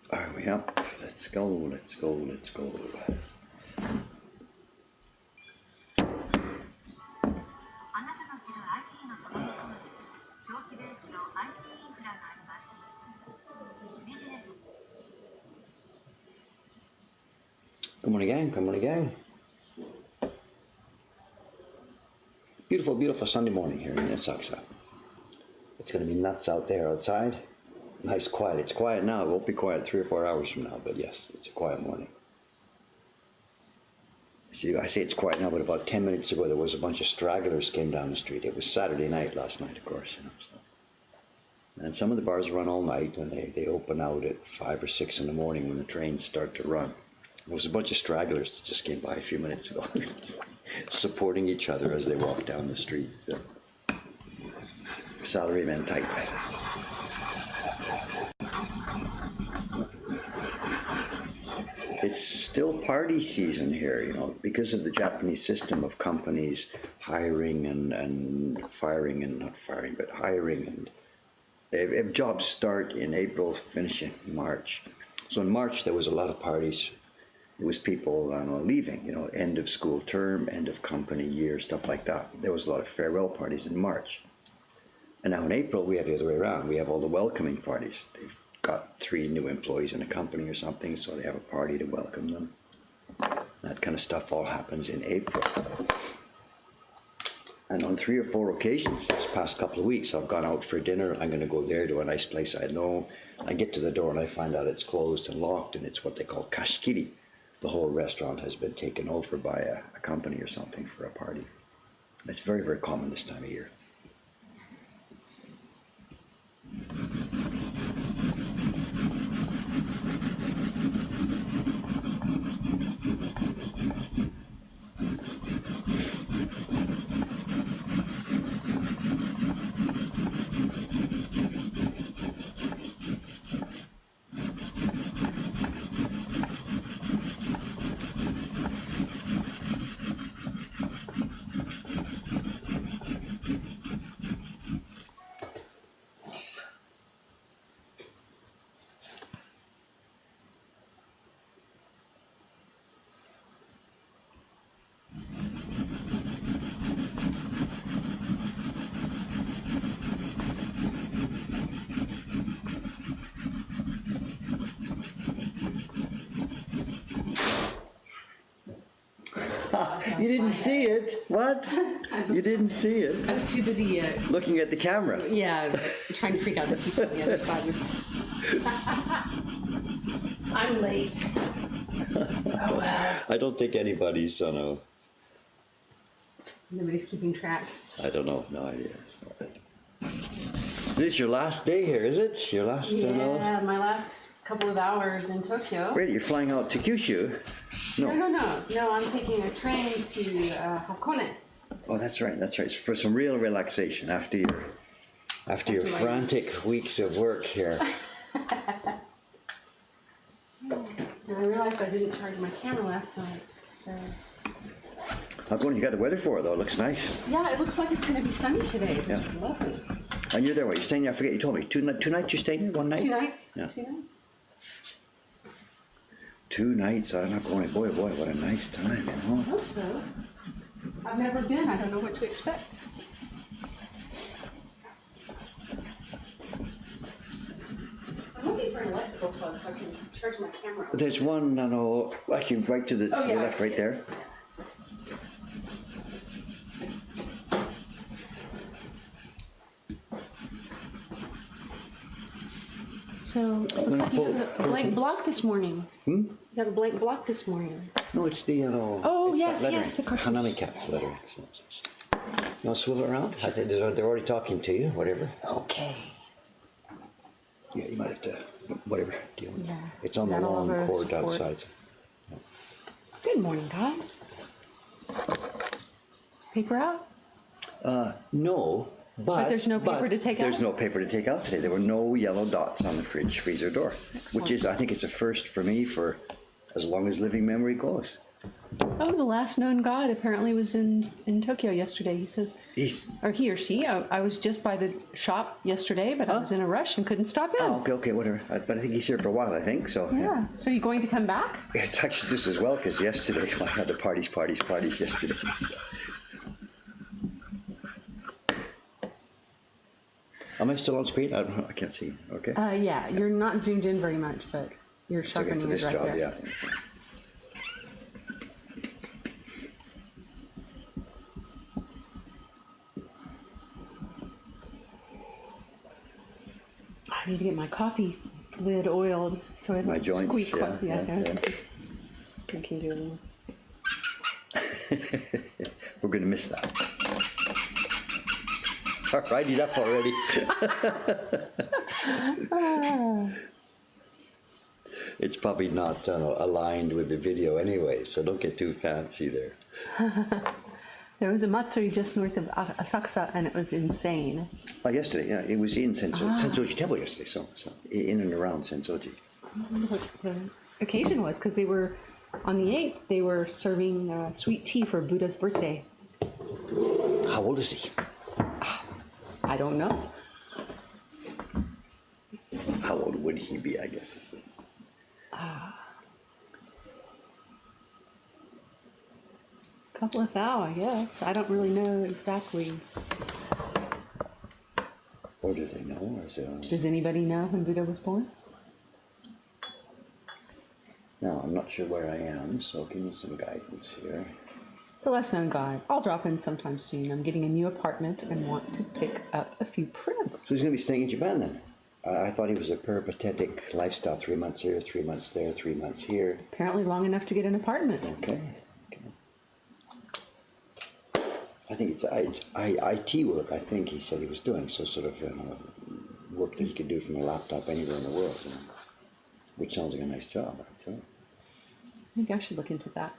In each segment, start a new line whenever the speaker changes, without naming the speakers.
Are we up? Let's go, let's go, let's go.
あなたの知る IT のその向こうに消費ベースの IT インフラがあります。ビジネス。
Good morning, gang. Good morning, gang. Beautiful, beautiful Sunday morning here in Saxa. It's going to be nuts out there outside. Nice quiet. It's quiet now. It won't be quiet 3 or 4 hours from now, but yes, it's a quiet morning. See, I say it's quiet now, but about 10 minutes ago there was a bunch of stragglers came down the street. It was Saturday night last night, of course, so. And some of the bars run all night, and they open out at 5 or 6 in the morning when the trains start to run. There was a bunch of stragglers that just came by a few minutes ago, supporting each other as they walk down the street. Salaryman type. It's still party season here, because of the Japanese system of companies hiring and firing, and not firing, but hiring, and if jobs start in April, finish in March. So in March there was a lot of parties. It was people leaving, end of school term, end of company year, stuff like that. There was a lot of farewell parties in March. And now in April we have the other way around. We have all the welcoming parties. They've got 3 new employees in a company or something, so they have a party to welcome them. That kind of stuff all happens in April. And on 3 or 4 occasions this past couple of weeks, I've gone out for dinner. I'm going to go there to a nice place I know. I get to the door and I find out it's closed and locked, and it's what they call kashikiri. The whole restaurant has been taken over by a company or something for a party. It's very, very common this time of year. You didn't see it? What? You didn't see it?
I was too busy
looking at the camera.
Yeah, trying to freak out the people on the other side. I'm late. Oh well.
I don't think anybody's,
Nobody's keeping track.
I don't know. No idea. This is your last day here, is it? Your last,
Yeah, my last couple of hours in Tokyo.
Wait, you're flying out to Kyushu?
No, I'm taking a train to Hakone.
Oh, that's right. It's for some real relaxation after your frantic weeks of work here.
And I realized I didn't charge my camera last night, so...
Hakone, you got the weather for it, though. It looks nice.
Yeah, it looks like it's going to be sunny today, which
Yeah.
is lovely.
And you're there, what? You're staying there? I forget, you told me. Two nights you're staying there? 1 night?
2 nights.
Yeah.
2 nights.
2 nights. I'm not going. Boy, what a nice time,
I hope so. I've never been. I don't know what to expect. I'm looking for an electrical plug so I can charge my camera.
There's one, actually right to the
Oh, yeah, I
left,
see
right
it.
there.
So, it looks like you have a blank block this morning. You have a blank block this morning.
No, it's the,
Oh,
it's
yes,
that
yes, the
lettering.
cartridge.
Hanami Cat's lettering. You want to swivel around? I think they're already talking to you, whatever.
Okay.
Yeah, you might have to, whatever, deal with it.
Yeah.
It's on the
That'll
long
have a
cord
support.
outside.
Good morning, guys. Paper out?
No,
But there's no paper to take out?
There's no paper to take out today. There were no yellow dots on the freezer door, which is, I think it's a first for me for as long as living memory goes.
Oh, the last known god apparently was in Tokyo yesterday. He says, or he or she. I was just by the shop yesterday, but I was in a rush and couldn't stop in.
Oh, okay, whatever. But I think he's here for a while, I think, so.
Yeah. So you going to come back?
It's actually just as well, because yesterday I had the parties yesterday. Am I still on screen? I don't know. I can't see. Okay.
Yeah. You're not zoomed in very much, but your
Okay,
sharpening
for this
is right
job,
there.
yeah.
I need to get my coffee lid oiled so it
My
doesn't
joints,
squeak.
yeah.
I can do a little.
We're going to miss that. All right, eat up already. It's probably not aligned with the video anyway, so don't get too fancy there.
There was a matsuri just north of Asakusa, and it was insane.
Oh, yesterday, yeah, it was in Sensoji Temple yesterday, so in and around Sensoji.
I wonder what the occasion was, because they were, on the 8th, they were serving sweet tea for Buddha's birthday.
How old is he?
I don't know.
How old would he be, I guess? Is the...
Couple of thou, I guess. I don't really know exactly.
Or do they know? Or is it...
Does anybody know when Buddha was born?
No, I'm not sure where I am, so give me some guidance here.
The less known guy. I'll drop in sometime soon. I'm getting a new apartment and want to pick up a few prints.
So he's going to be staying in Japan then? I thought he was a peripatetic lifestyle, 3 months here, 3 months there, 3 months here.
Apparently long enough to get an apartment.
Okay. I think it's IT work, I think he said he was doing, so sort of work that he could do from a laptop anywhere in the world, which sounds like a nice job, actually.
Maybe I should look into that.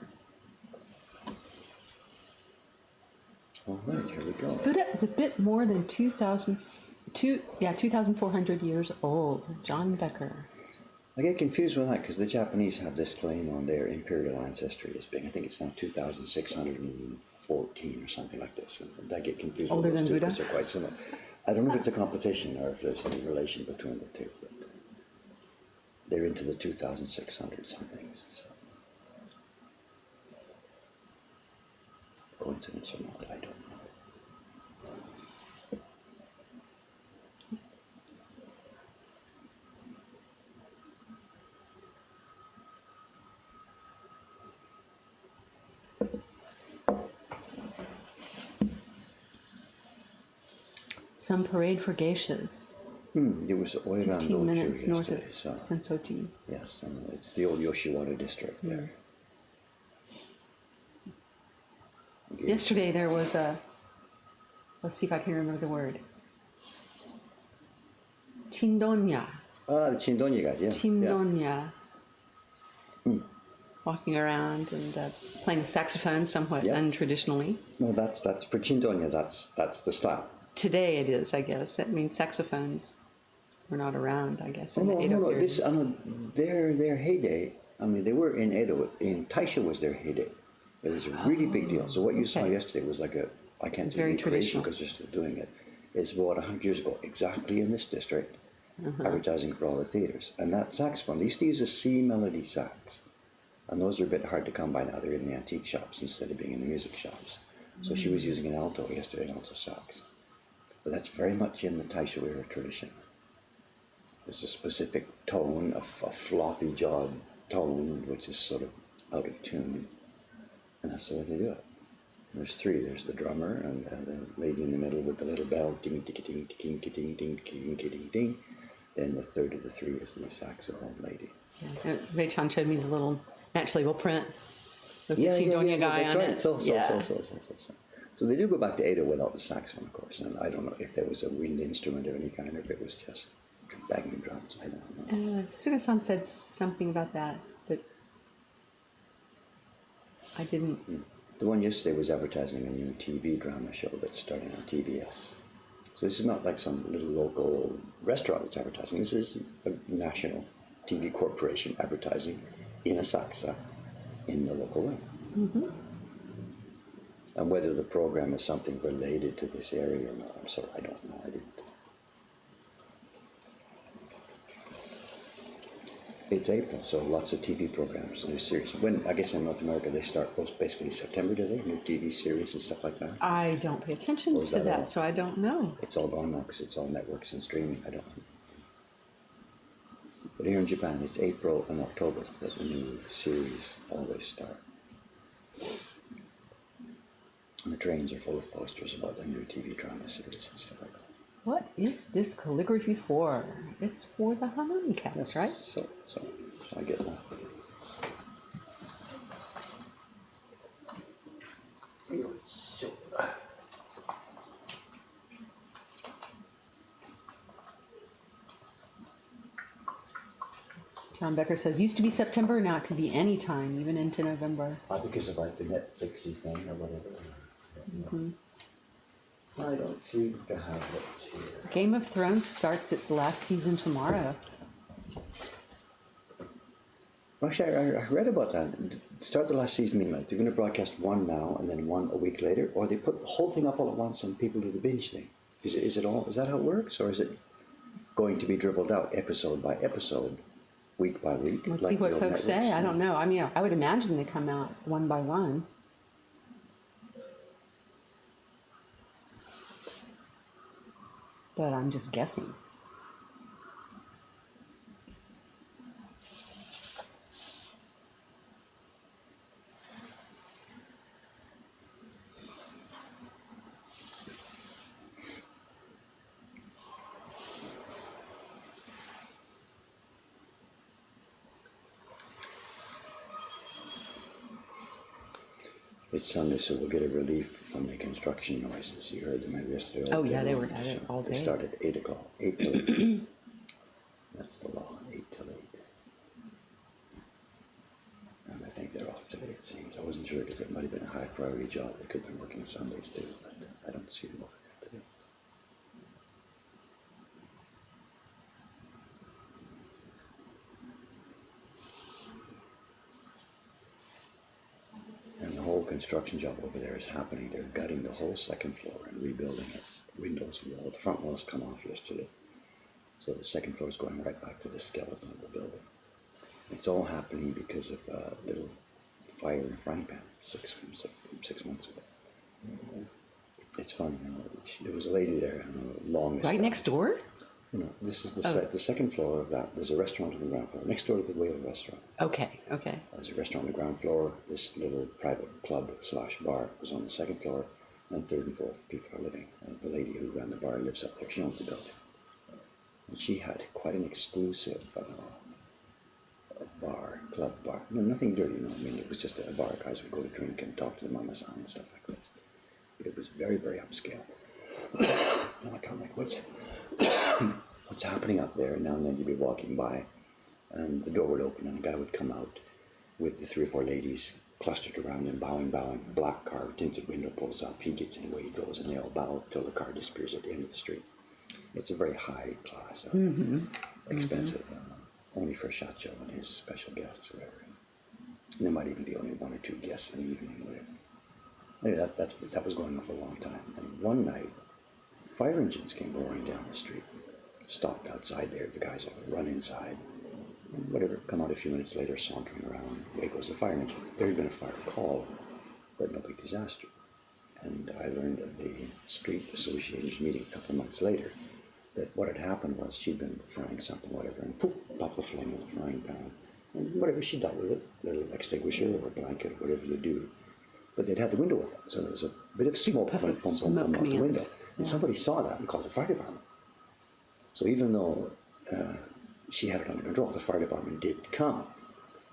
All right, here we go.
Buddha is a bit more than 2,400 years old. John Becker.
I get confused with that because the Japanese have this claim on their imperial ancestry as being, I think it's now 2,614 or something like this. And I get confused
Older
with those
than
two
Buddha?
because they're quite similar. I don't know if it's a competition or if there's any relation between the two, but they're into the 2,600 somethings. So. Coincidence or not, I don't know.
Some parade for geishas.
It was Oiran
15 minutes north of
so.
Sensoji.
Yes, and it's the old Yoshiwara district there.
Yesterday there was a, let's see if I can remember the word. Chindonya.
Ah, the Chindonya guys, yeah.
Chindonya. Walking around and playing the saxophone somewhat untraditionally.
No, that's for Chindonya, that's the style.
Today it is, I guess. I mean, saxophones were not around, I guess, in the
No,
Edo period.
Their heyday, I mean, they were in Edo, in Taisha was their heyday. It was a really big deal. So what you saw yesterday was like I can't say
very
recreation
traditional.
because they're still doing it. It's about 100 years ago, exactly in this district, advertising for all the theaters. And that saxophone, they used to use a C melody sax. And those are a bit hard to come by now. They're in the antique shops instead of being in the music shops. So she was using an alto yesterday, an alto sax. But that's very much in the Taisha tradition. There's a specific tone, a floppy jawed tone, which is sort of out of tune. And that's the way they do it. There's three. There's the drummer and the lady in the middle with the little bell, ding, ding, ding, ding, ding, ding, ding, ding, ding. Then the third of the three is the saxophone lady.
Yeah. Rei-chan showed me the little match label print with the Chindonya guy
that's
on
right.
it.
So they do go back to Edo without the saxophone, of course. And I don't know if there was a wind instrument of any kind or if it was just banging drums. I don't know.
Suga-san said something about that, but I didn't.
The one yesterday was advertising a new TV drama show that's starting on TBS. So this is not like some little local restaurant that's advertising. This is a national TV corporation advertising in Asakusa in the local way. And whether the program is something related to this area or not, I'm sorry, I don't know. I didn't. It's April, so lots of TV programs, new series. When I guess in North America they start basically September, do they? New TV series and stuff like that.
I don't pay attention
Or is
to
that
that,
all?
so I don't know.
It's all gone now because it's all networks and streaming. I don't know. But here in Japan, it's April and October that the new series always start. And the trains are full of posters about the new TV drama series and stuff like that.
What is this calligraphy for? It's for the harmony cats, right?
So I get that.
John Becker says, used to be September, now it can be any time, even into November.
Because of like the Netflixy thing or whatever. I don't seem to have it here.
Game of Thrones starts its last season tomorrow.
Actually, I read about that. Start the last season, mean like they're going to broadcast one now and then one a week later, or they put the whole thing up all at once and people do the binge thing. Is it all? Is that how it works, or is it going to be dribbled out episode by episode, week by week?
Let's
like
see what
the old
folks say.
networks?
I don't know. I mean, I would imagine they come out one by one. But I'm just guessing.
It's Sunday, so we'll get a relief from the construction noises. You heard them yesterday.
Oh, yeah, they were at it all
They
day.
start at 8 o'clock, 8 till 8. That's the law, 8 till 8. And I think they're off today, it seems. I wasn't sure because it might have been a high priority job. They could have been working Sundays too, but I don't see them over there today. And the whole construction job over there is happening. They're gutting the whole second floor and rebuilding it. Windows, wall. The front walls come off yesterday. So the second floor is going right back to the skeleton of the building. It's all happening because of a little fire in a frying pan six months ago. It's funny, you know. There was a lady there, long.
Right next door?
You know, this is the second floor of that. There's a restaurant on the ground floor, next door to the whale restaurant.
Okay.
There's a restaurant on the ground floor. This little private club/bar was on the second floor, and third and fourth people are living. And the lady who ran the bar lives up there. She owns the building. And she had quite an exclusive club bar. No, nothing dirty, you know. I mean, it was just a bar. Guys would go to drink and talk to the mama san and stuff like this. It was very, very upscale. And I'm like, what's happening up there? And now and then you'd be walking by, and the door would open, and a guy would come out with the 3 or 4 ladies clustered around him, bowing. The black car, tinted window pulls up. He gets in, away he goes, and they all bow till the car disappears at the end of the street. It's a very high class, expensive, only for Shacho and his special guests or whatever. And there might even be only 1 or 2 guests in the evening, whatever. Anyway, that was going on for a long time. And one night, fire engines came roaring down the street, stopped outside there. The guys all run inside, and whatever, come out a few minutes later, sauntering around. Away goes the fire engine. There had been a fire call, but no big disaster. And I learned at the street association meeting a couple of months later that what had happened was she'd been frying something, whatever, and poof, off the flame of the frying pan. And whatever, she dealt with it, little extinguisher or a blanket, whatever you do. But they'd had the window open, so there was a bit of smoke
Puff of
went
smoke
out
coming
the
out.
window. And
Yeah.
somebody saw that and called the fire department. So even though she had it under control, the fire department did come.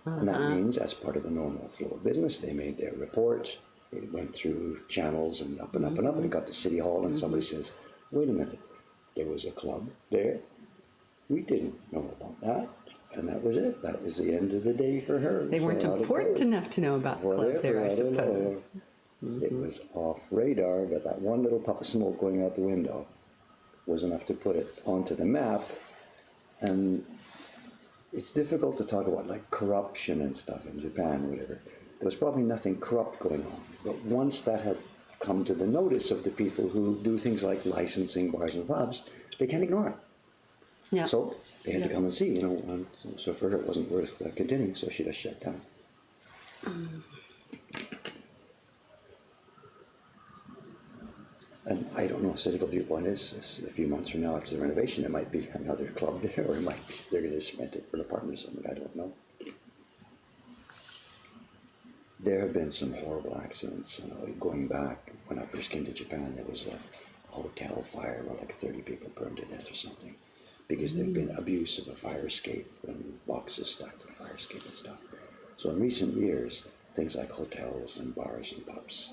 And that means, as part of the normal flow of business, they made their report. It went through channels and up and up and up, and it got to City Hall, and somebody says, wait a minute, there was a club there. We didn't know about that. And that was it. That was the end of the day for her.
They weren't
So out it
important
goes.
enough to know about the club there, I
Whatever, don't know.
suppose.
It was off radar, but that one little puff of smoke going out the window was enough to put it onto the map. And it's difficult to talk about like corruption and stuff in Japan or whatever. there was probably nothing corrupt going on. But once that had come to the notice of the people who do things like licensing bars and pubs, they can't ignore it.
Yeah.
So they had to come and see, you know. And so for her, it wasn't worth continuing, so she just shut down. And I don't know, Cynical Viewpoint is a few months from now after the renovation, there might be another club there, or it might be they're going to just rent it for an apartment or something. I don't know. There have been some horrible accidents. You know, going back when I first came to Japan, there was a hotel fire where like 30 people burned to death or something, because there'd been abuse of a fire escape and boxes stuck to the fire escape and stuff. So in recent years, things like hotels and bars and pubs,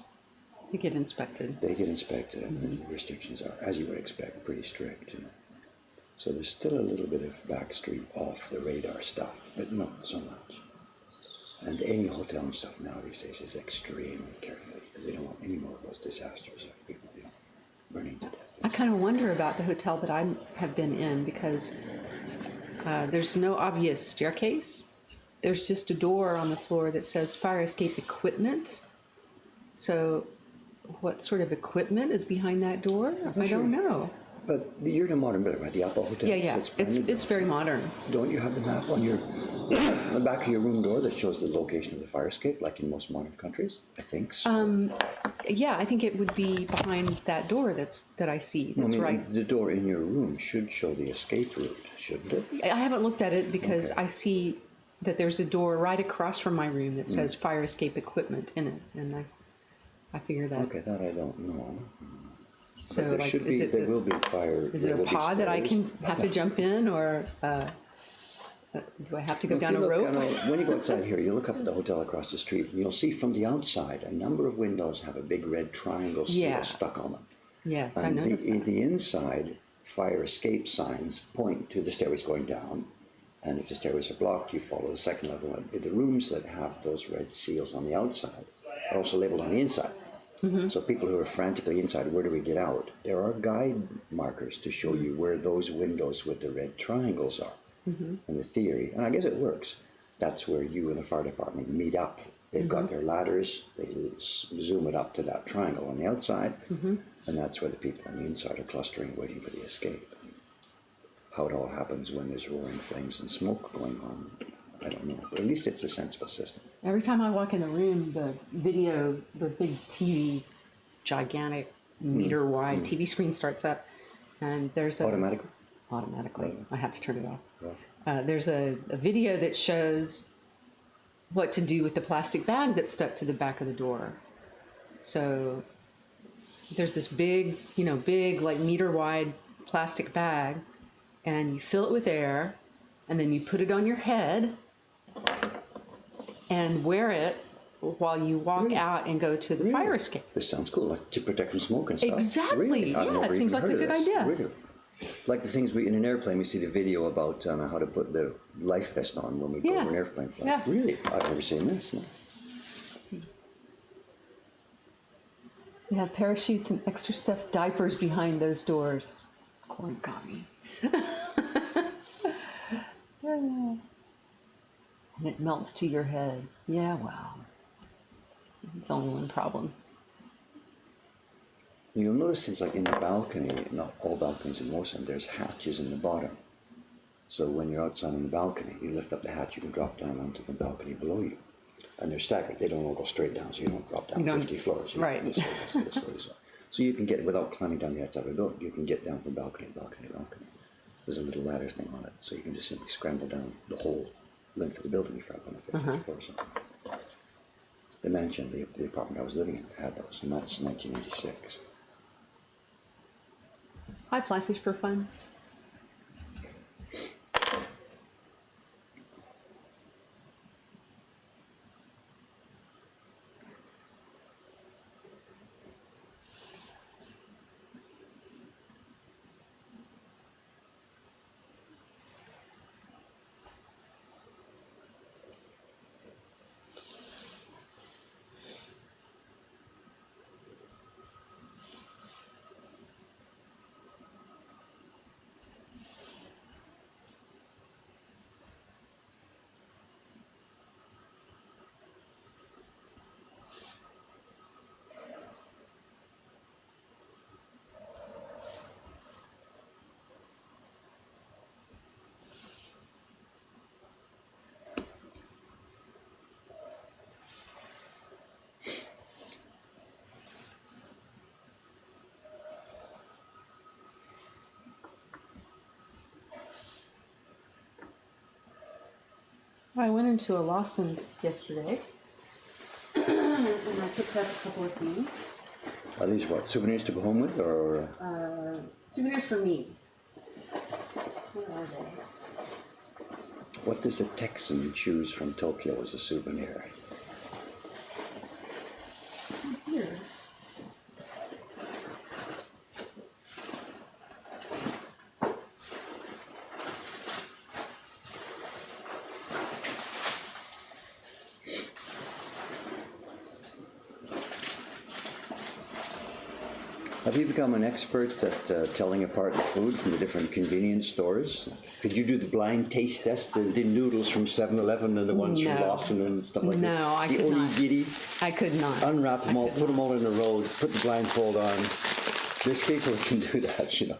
They get inspected.
they get inspected, and the restrictions are, as you would expect, pretty strict. You know. So there's still a little bit of backstreet off the radar stuff, but not so much. And any hotel and stuff now these days is extremely careful, because they don't want any more of those disasters of people, you know, burning to death.
I kind of wonder about the hotel that I have been in, because there's no obvious staircase. There's just a door on the floor that says fire escape equipment. So what sort of equipment is behind that door? I don't know.
But you're in a modern building, right? The Apple Hotel.
Yeah.
So
It's very modern.
Don't you have the map on your the back of your room door that shows the location of the fire escape, like in most modern countries? I think so.
Yeah, I think it would be behind that door that I see. That's right.
The door in your room should show the escape route, shouldn't it?
I haven't looked at it because
Okay.
I see that there's a door right across from my room that says fire escape equipment in it, and I figure that.
Okay, that I don't know.
So
But there
like,
should be. There will be fire.
Is it a pod that I can have to jump in, or do I have to go down a rope?
When you go outside here, you look up at the hotel across the street, and you'll see from the outside a number of windows have a big red triangle seal
Yeah.
stuck on them.
Yes,
And
I noticed that.
the inside fire escape signs point to the stairways going down, and if the stairways are blocked, you follow the second level. And the rooms that have those red seals on the outside are also labeled on the inside. So people who are frantically inside, where do we get out? There are guide markers to show you where those windows with the red triangles are. And the theory, and I guess it works, that's where you and the fire department meet up. They've got their ladders, they zoom it up to that triangle on the outside, and that's where the people on the inside are clustering, waiting for the escape. How it all happens when there's roaring flames and smoke going on, I don't know. But at least it's a sensible system.
Every time I walk in the room, the big TV, gigantic meter wide TV screen starts up, and there's a
Automatically?
automatically. I have to turn it off.
Yeah.
There's a video that shows what to do with the plastic bag that's stuck to the back of the door. So there's this big like meter wide plastic bag, and you fill it with air, and then you put it on your head and wear it while you walk out and go to the fire escape.
This sounds cool, like to protect from smoke and stuff.
Exactly.
Really? I've
Yeah,
never
it seems
even
like a
heard of
good
this.
idea.
Really? Like the things in an airplane, we see the video about how to put the life vest on when we go on an airplane flight.
Yeah.
Really? I've never seen this. No.
You have parachutes and extra stuffed diapers behind those doors. Origami. And it melts to your head. Yeah, well, it's only one problem.
You'll notice things like in the balcony, not all balconies in most of them, there's hatches in the bottom. So when you're outside on the balcony, you lift up the hatch, you can drop down onto the balcony below you. And they're staggered. They don't all go straight down, so you don't drop down 50 floors.
Right.
This way, this way. So you can get, without climbing down the outside of the building, you can get down from balcony to balcony to balcony. There's a little ladder thing on it, so you can just simply scramble down the whole length of the building if you're up on the 50th floor or something. The mansion, the apartment I was living in, had those, and that's 1986.
I fly fish for fun. I went into a Lawson's yesterday and I picked up a couple of things.
Are these what, souvenirs to go home with, or?
Souvenirs for me. Where are they?
What does a Texan choose from Tokyo as a souvenir?
Oh dear.
Have you become an expert at telling apart the food from the different convenience stores? Could you do the blind taste test, the noodles from 7-Eleven and the ones from
No.
Lawson and stuff like this?
No, I
the
could not.
onigiri?
I could not.
Unwrap them all, put them all in a roll, put the blindfold on. There's people who can do that, you know.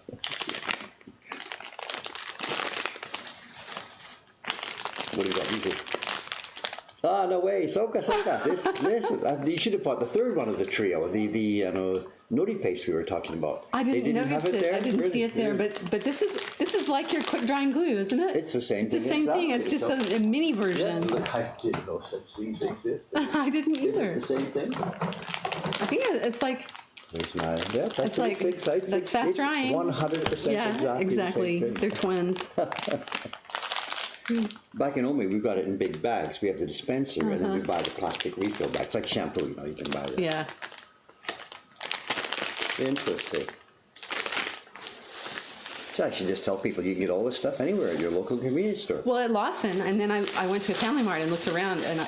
What do you got? These are... Ah, no way, Soka. This, you should have bought the third one of the trio, the nori paste we were talking about.
I didn't
They
notice
have
it.
there?
I didn't see it there,
Really?
but this is like your quick drying glue, isn't it?
It's the same
It's the
thing.
same thing. It's
exactly.
just a mini version.
Yes, look, I didn't know such things exist.
I didn't
Is
either.
it the same thing?
I think it's like
It's my, yeah, that's
It's like-
exciting.
that's fast
It's
drying.
100%
yeah,
exactly. The same
They're
thing.
twins.
Back in Omi, we've got it in big bags. We have the dispenser, and then we buy the plastic refill bags. It's like shampoo, you know, you can buy that.
Yeah.
Interesting. So I should just tell people you can get all this stuff anywhere at your local convenience store.
Well, at Lawson, and then I went to a Family Mart and looked around, and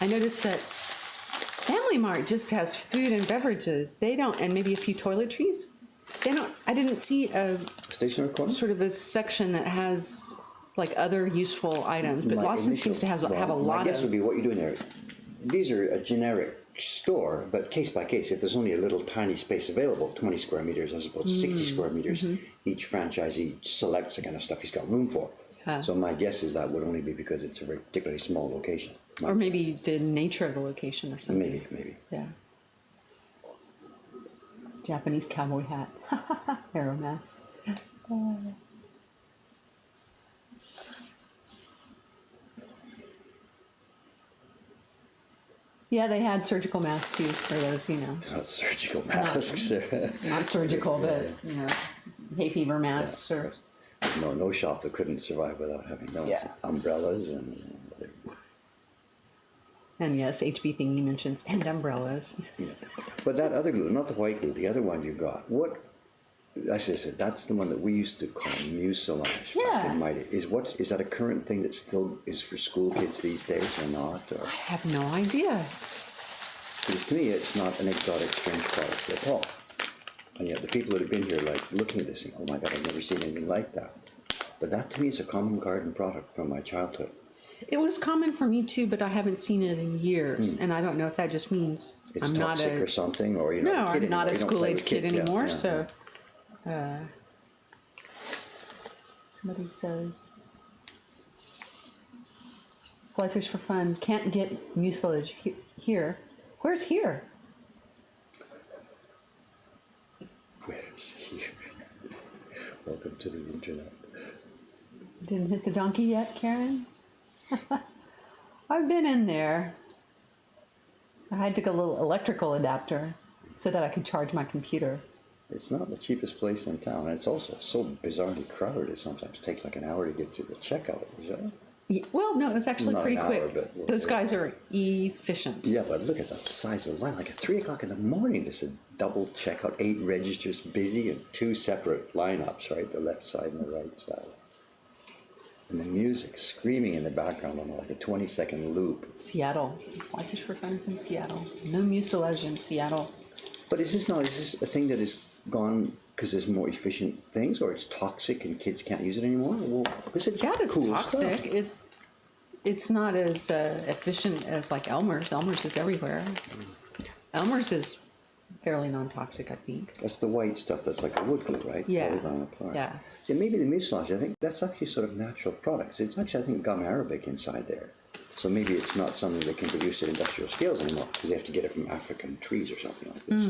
I noticed that Family Mart just has food and beverages. They don't, and maybe a few toiletries. They don't. I didn't see a
Stationery corner?
sort of a section that has like other useful items, but
My
Lawson
initial-
seems to have a
well,
lot
My guess
of.
would be what you're doing there. These are a generic store, but case by case, if there's only a little tiny space available, 20 square meters as opposed to 60 square meters, each franchisee selects the kind of stuff he's got room for.
Yeah.
So my guess is that would only be because it's a particularly small location. My
Or maybe
guess.
the nature of the location or something.
Maybe.
Yeah. Japanese cowboy hat. Arrow mask. Yeah, they had surgical masks too for those,
Not surgical masks.
not surgical, but, hay fever masks or.
No shop that couldn't survive without having those.
Yeah.
Umbrellas and
And yes, HB thingy mentions, and umbrellas.
yeah. But that other glue, not the white glue, the other one you got, what? As I said, that's the one that we used to call mucilage.
Yeah.
Back in my day. Is that a current thing that still is for school kids these days or not? Or,
I have no idea.
because to me, it's not an exotic, strange product at all. And yet the people that have been here, like looking at this, think, "Oh my God, I've never seen anything like that." But that to me is a common garden product from my childhood.
It was common for me too, but I haven't seen it in years, and I don't know if that just means
It's
I'm not
toxic
a
or something, or
no,
a kid
I'm not
anymore.
a
You don't
school
play
age
with
kid
kids. Yeah,
anymore.
yeah,
So, somebody says, "Fly fish for fun. Can't get mucilage here. Where's here?"
Where's here? Welcome to the internet.
Didn't hit the donkey yet, Karen? I've been in there. I had to get a little electrical adapter so that I could charge my computer.
It's not the cheapest place in town. And it's also so bizarrely crowded. It sometimes takes like an hour to get through the checkout. Is that?
Well, no, it was actually
Not
pretty
an hour,
quick.
but-
Those guys are efficient.
Yeah, but look at the size of the line. Like at 3 o'clock in the morning, there's a double checkout, 8 registers busy, and 2 separate lineups, right? The left side and the right side. And the music screaming in the background on like a 20-second loop.
Seattle. Fly fish for fun is in Seattle. No mucilage in Seattle.
But is this a thing that is gone because there's more efficient things, or it's toxic and kids can't use it anymore? Well, because it's
Yeah, it's
cool
toxic.
stuff.
It's not as efficient as like Elmer's. Elmer's is everywhere. Elmer's is fairly non-toxic, I think.
That's the white stuff that's like a wood glue, right?
Yeah.
Rolled on apart.
Yeah.
Yeah, maybe the mucilage, I think that's actually sort of natural products. It's actually, I think, gum arabic inside there. So maybe it's not something they can produce at industrial scales anymore because they have to get it from African trees or something like this.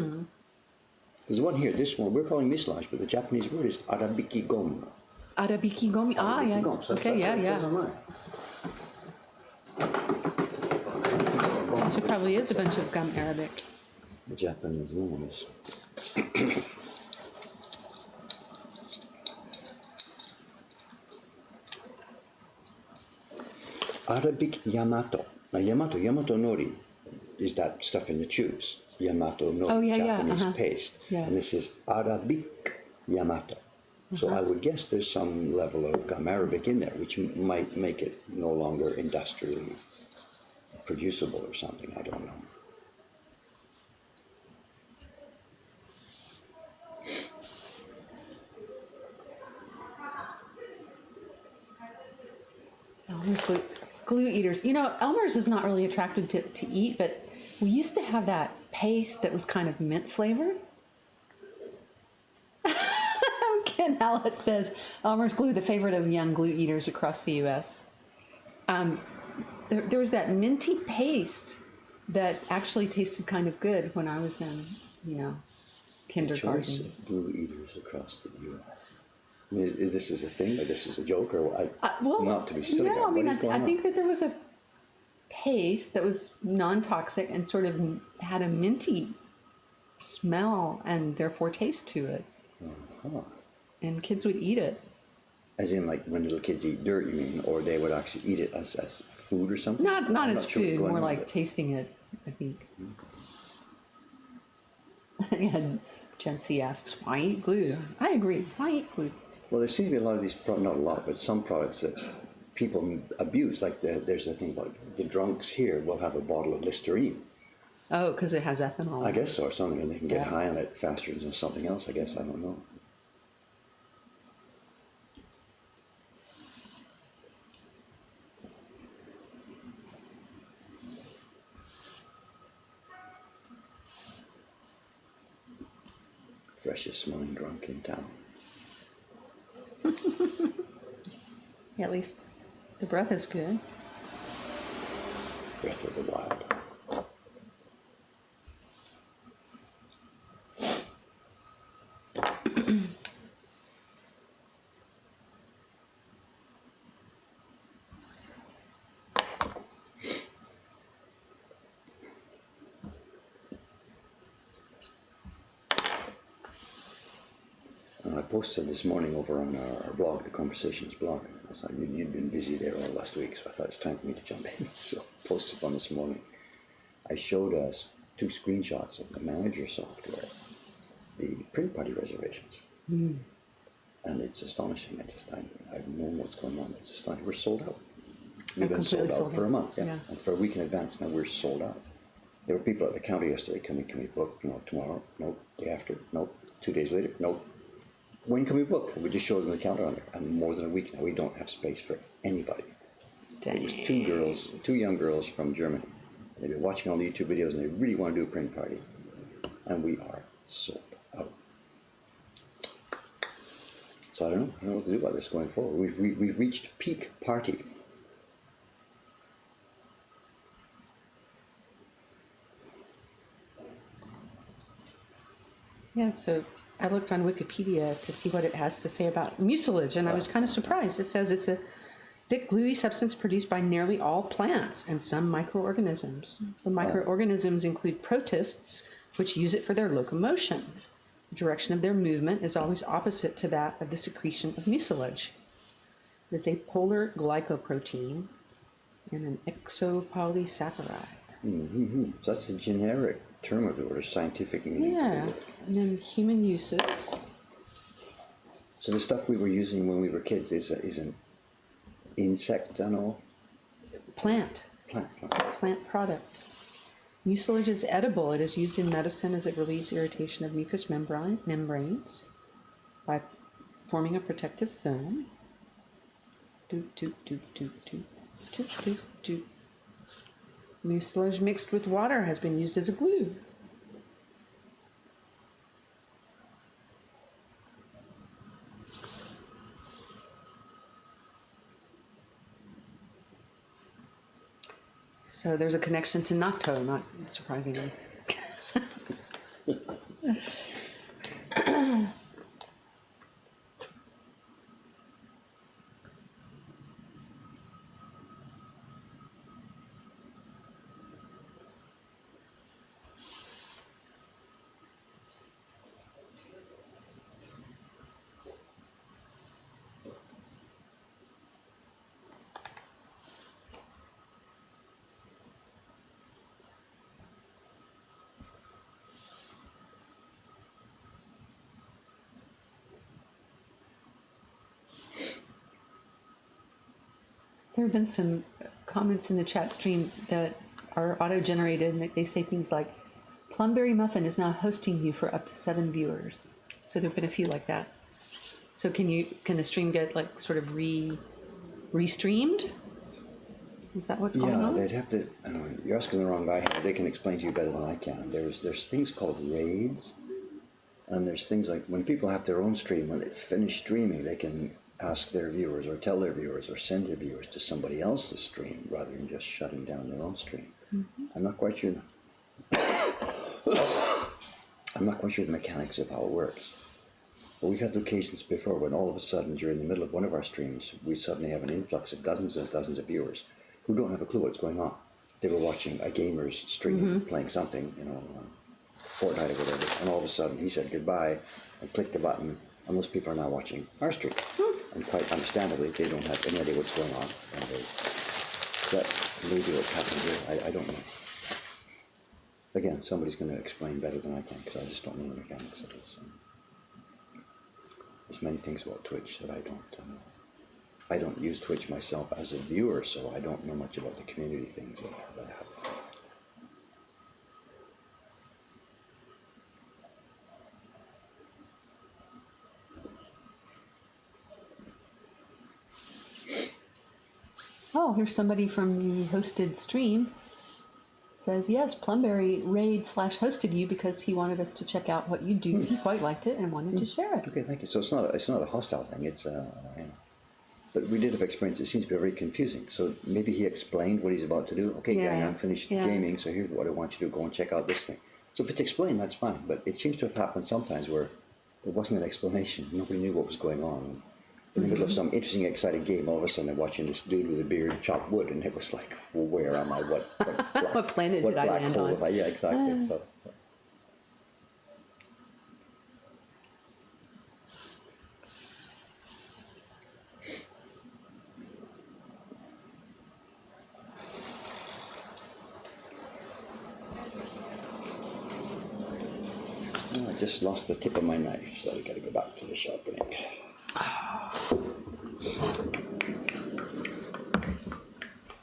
There's one here, this one, we're calling mucilage, but the Japanese word is arabiki gom.
Arabiki gomi. Ah, yeah.
Gom. So
Okay,
that's what it
yeah.
says online.
So it probably is a bunch of gum arabic.
The Japanese names. Arabic Yamato. Now Yamato nori is that stuff in the tubes. Yamato nori,
Oh, yeah, yeah,
Japanese
uh-huh.
paste.
Yeah.
And this is Arabic Yamato. So I would guess there's some level of gum arabic in there, which might make it no longer industrially producible or something. I don't know.
Elmer's glue eaters. You know, Elmer's is not really attractive to eat, but we used to have that paste that was kind of mint flavored. Ken Hallett says, Elmer's glue, the favorite of young glue eaters across the U.S. There was that minty paste that actually tasted kind of good when I was in, kindergarten.
Choice of glue eaters across the U.S. I mean, is this a thing, or this is a joke, or
Well,
not to be silly?
no, I mean,
what is going
I
on?
think that there was a paste that was non-toxic and sort of had a minty smell and therefore taste to it.
Huh.
And kids would eat it.
As in, like when little kids eat dirt, you mean, or they would actually eat it as food or something?
Not
I'm
as
sure what's
food,
going
more
on
like
with it.
tasting it, I think. And Jency asks, why eat glue? I agree. Why eat glue?
Well, there seems to be a lot of these, not a lot, but some products that people abuse. Like there's a thing about the drunks here will have a bottle of Listerine.
Oh, because it has ethanol.
I guess so, or something, and they can get
Yeah.
high on it faster than something else, I guess. I don't know. Freshest smelling drunk in town.
Yeah, at least the breath is good.
Breath of the Wild. I posted this morning over on our blog, the Conversations blog. I thought you'd been busy there all last week, so I thought it's time for me to jump in. So I posted one this morning. I showed us 2 screenshots of the manager software, the print party reservations. And it's astonishing. I've known what's going on. It's astonishing. We're sold out. We've been
completely
sold out
sold
for
out.
a month, yeah.
Yeah.
And for a week in advance, now we're sold out. There were people at the counter yesterday, can we book, tomorrow? Nope. Day after? Nope. 2 days later? Nope. When can we book? We just showed them the calendar on it. And more than a week now, we don't have space for anybody.
Dang.
It was 2 young girls from Germany. They've been watching all the YouTube videos and they really want to do a print party. And we are sold out. So I don't know what to do about this going forward. We've reached peak party.
Yeah, so I looked on Wikipedia to see what it has to say about mucilage, and I was kind of surprised. It says it's a thick, gluey substance produced by nearly all plants and some microorganisms. The microorganisms include protists, which use it for their locomotion. The direction of their movement is always opposite to that of the secretion of mucilage. It's a polar glycoprotein and an exopolysaccharide.
Mm-hmm. So that's a generic term of the word, a scientific meaning.
Yeah, and then human uses.
So the stuff we were using when we were kids is an insect and all?
Plant product. Mucilage is edible. It is used in medicine as it relieves irritation of mucous membranes by forming a protective film. Mucilage mixed with water has been used as a glue. So there's a connection to natto, not surprisingly. There have been some comments in the chat stream that are auto-generated, and they say things like, Plumberry Muffin is now hosting you for up to 7 viewers. So there have been a few like that. So can the stream get like sort of re-streamed? Is that what's going
Yeah,
on?
they'd have to. You're asking the wrong guy. They can explain to you better than I can. There's things called raids, and there's things like when people have their own stream. When they finish streaming, they can ask their viewers, or tell their viewers, or send their viewers to somebody else's stream rather than just shutting down their own stream. Mm-hmm. I'm not quite sure. I'm not quite sure the mechanics of how it works. But we've had occasions before when all of a sudden, during the middle of one of our streams, we suddenly have an influx of dozens and dozens of viewers who don't have a clue what's going on. They were watching a gamer's stream, playing something, Fortnite or whatever, and all of a sudden he said goodbye and clicked the button, and those people are now watching our stream. And quite understandably, they don't have any idea what's going on. And that may be what's happening here. I don't know. Again, somebody's going to explain better than I can, because I just don't know the mechanics of this. There's many things about Twitch that I don't know. I don't use Twitch myself as a viewer, so I don't know much about the community things that happen.
Oh, here's somebody from the hosted stream. Says, yes, Plumberry raid/hosted you because he wanted us to check out what you do. He quite liked it and wanted to share it.
Okay, thank you. So it's not a hostile thing. It's but we did have experience. It seems to be very confusing. So maybe he explained what he's about to do. Okay, gang, I'm finished gaming, so here's what I want you to do. Go and check out this thing. So if it's explained, that's fine. But it seems to have happened sometimes where there wasn't an explanation. Nobody knew what was going on. In the middle of some interesting, exciting game, all of a sudden I'm watching this dude with a beard chop wood, and it was like, well, where am I?
What planet did I land on?
Yeah, exactly. So. I just lost the tip of my knife, so I got to go back to the sharpening. I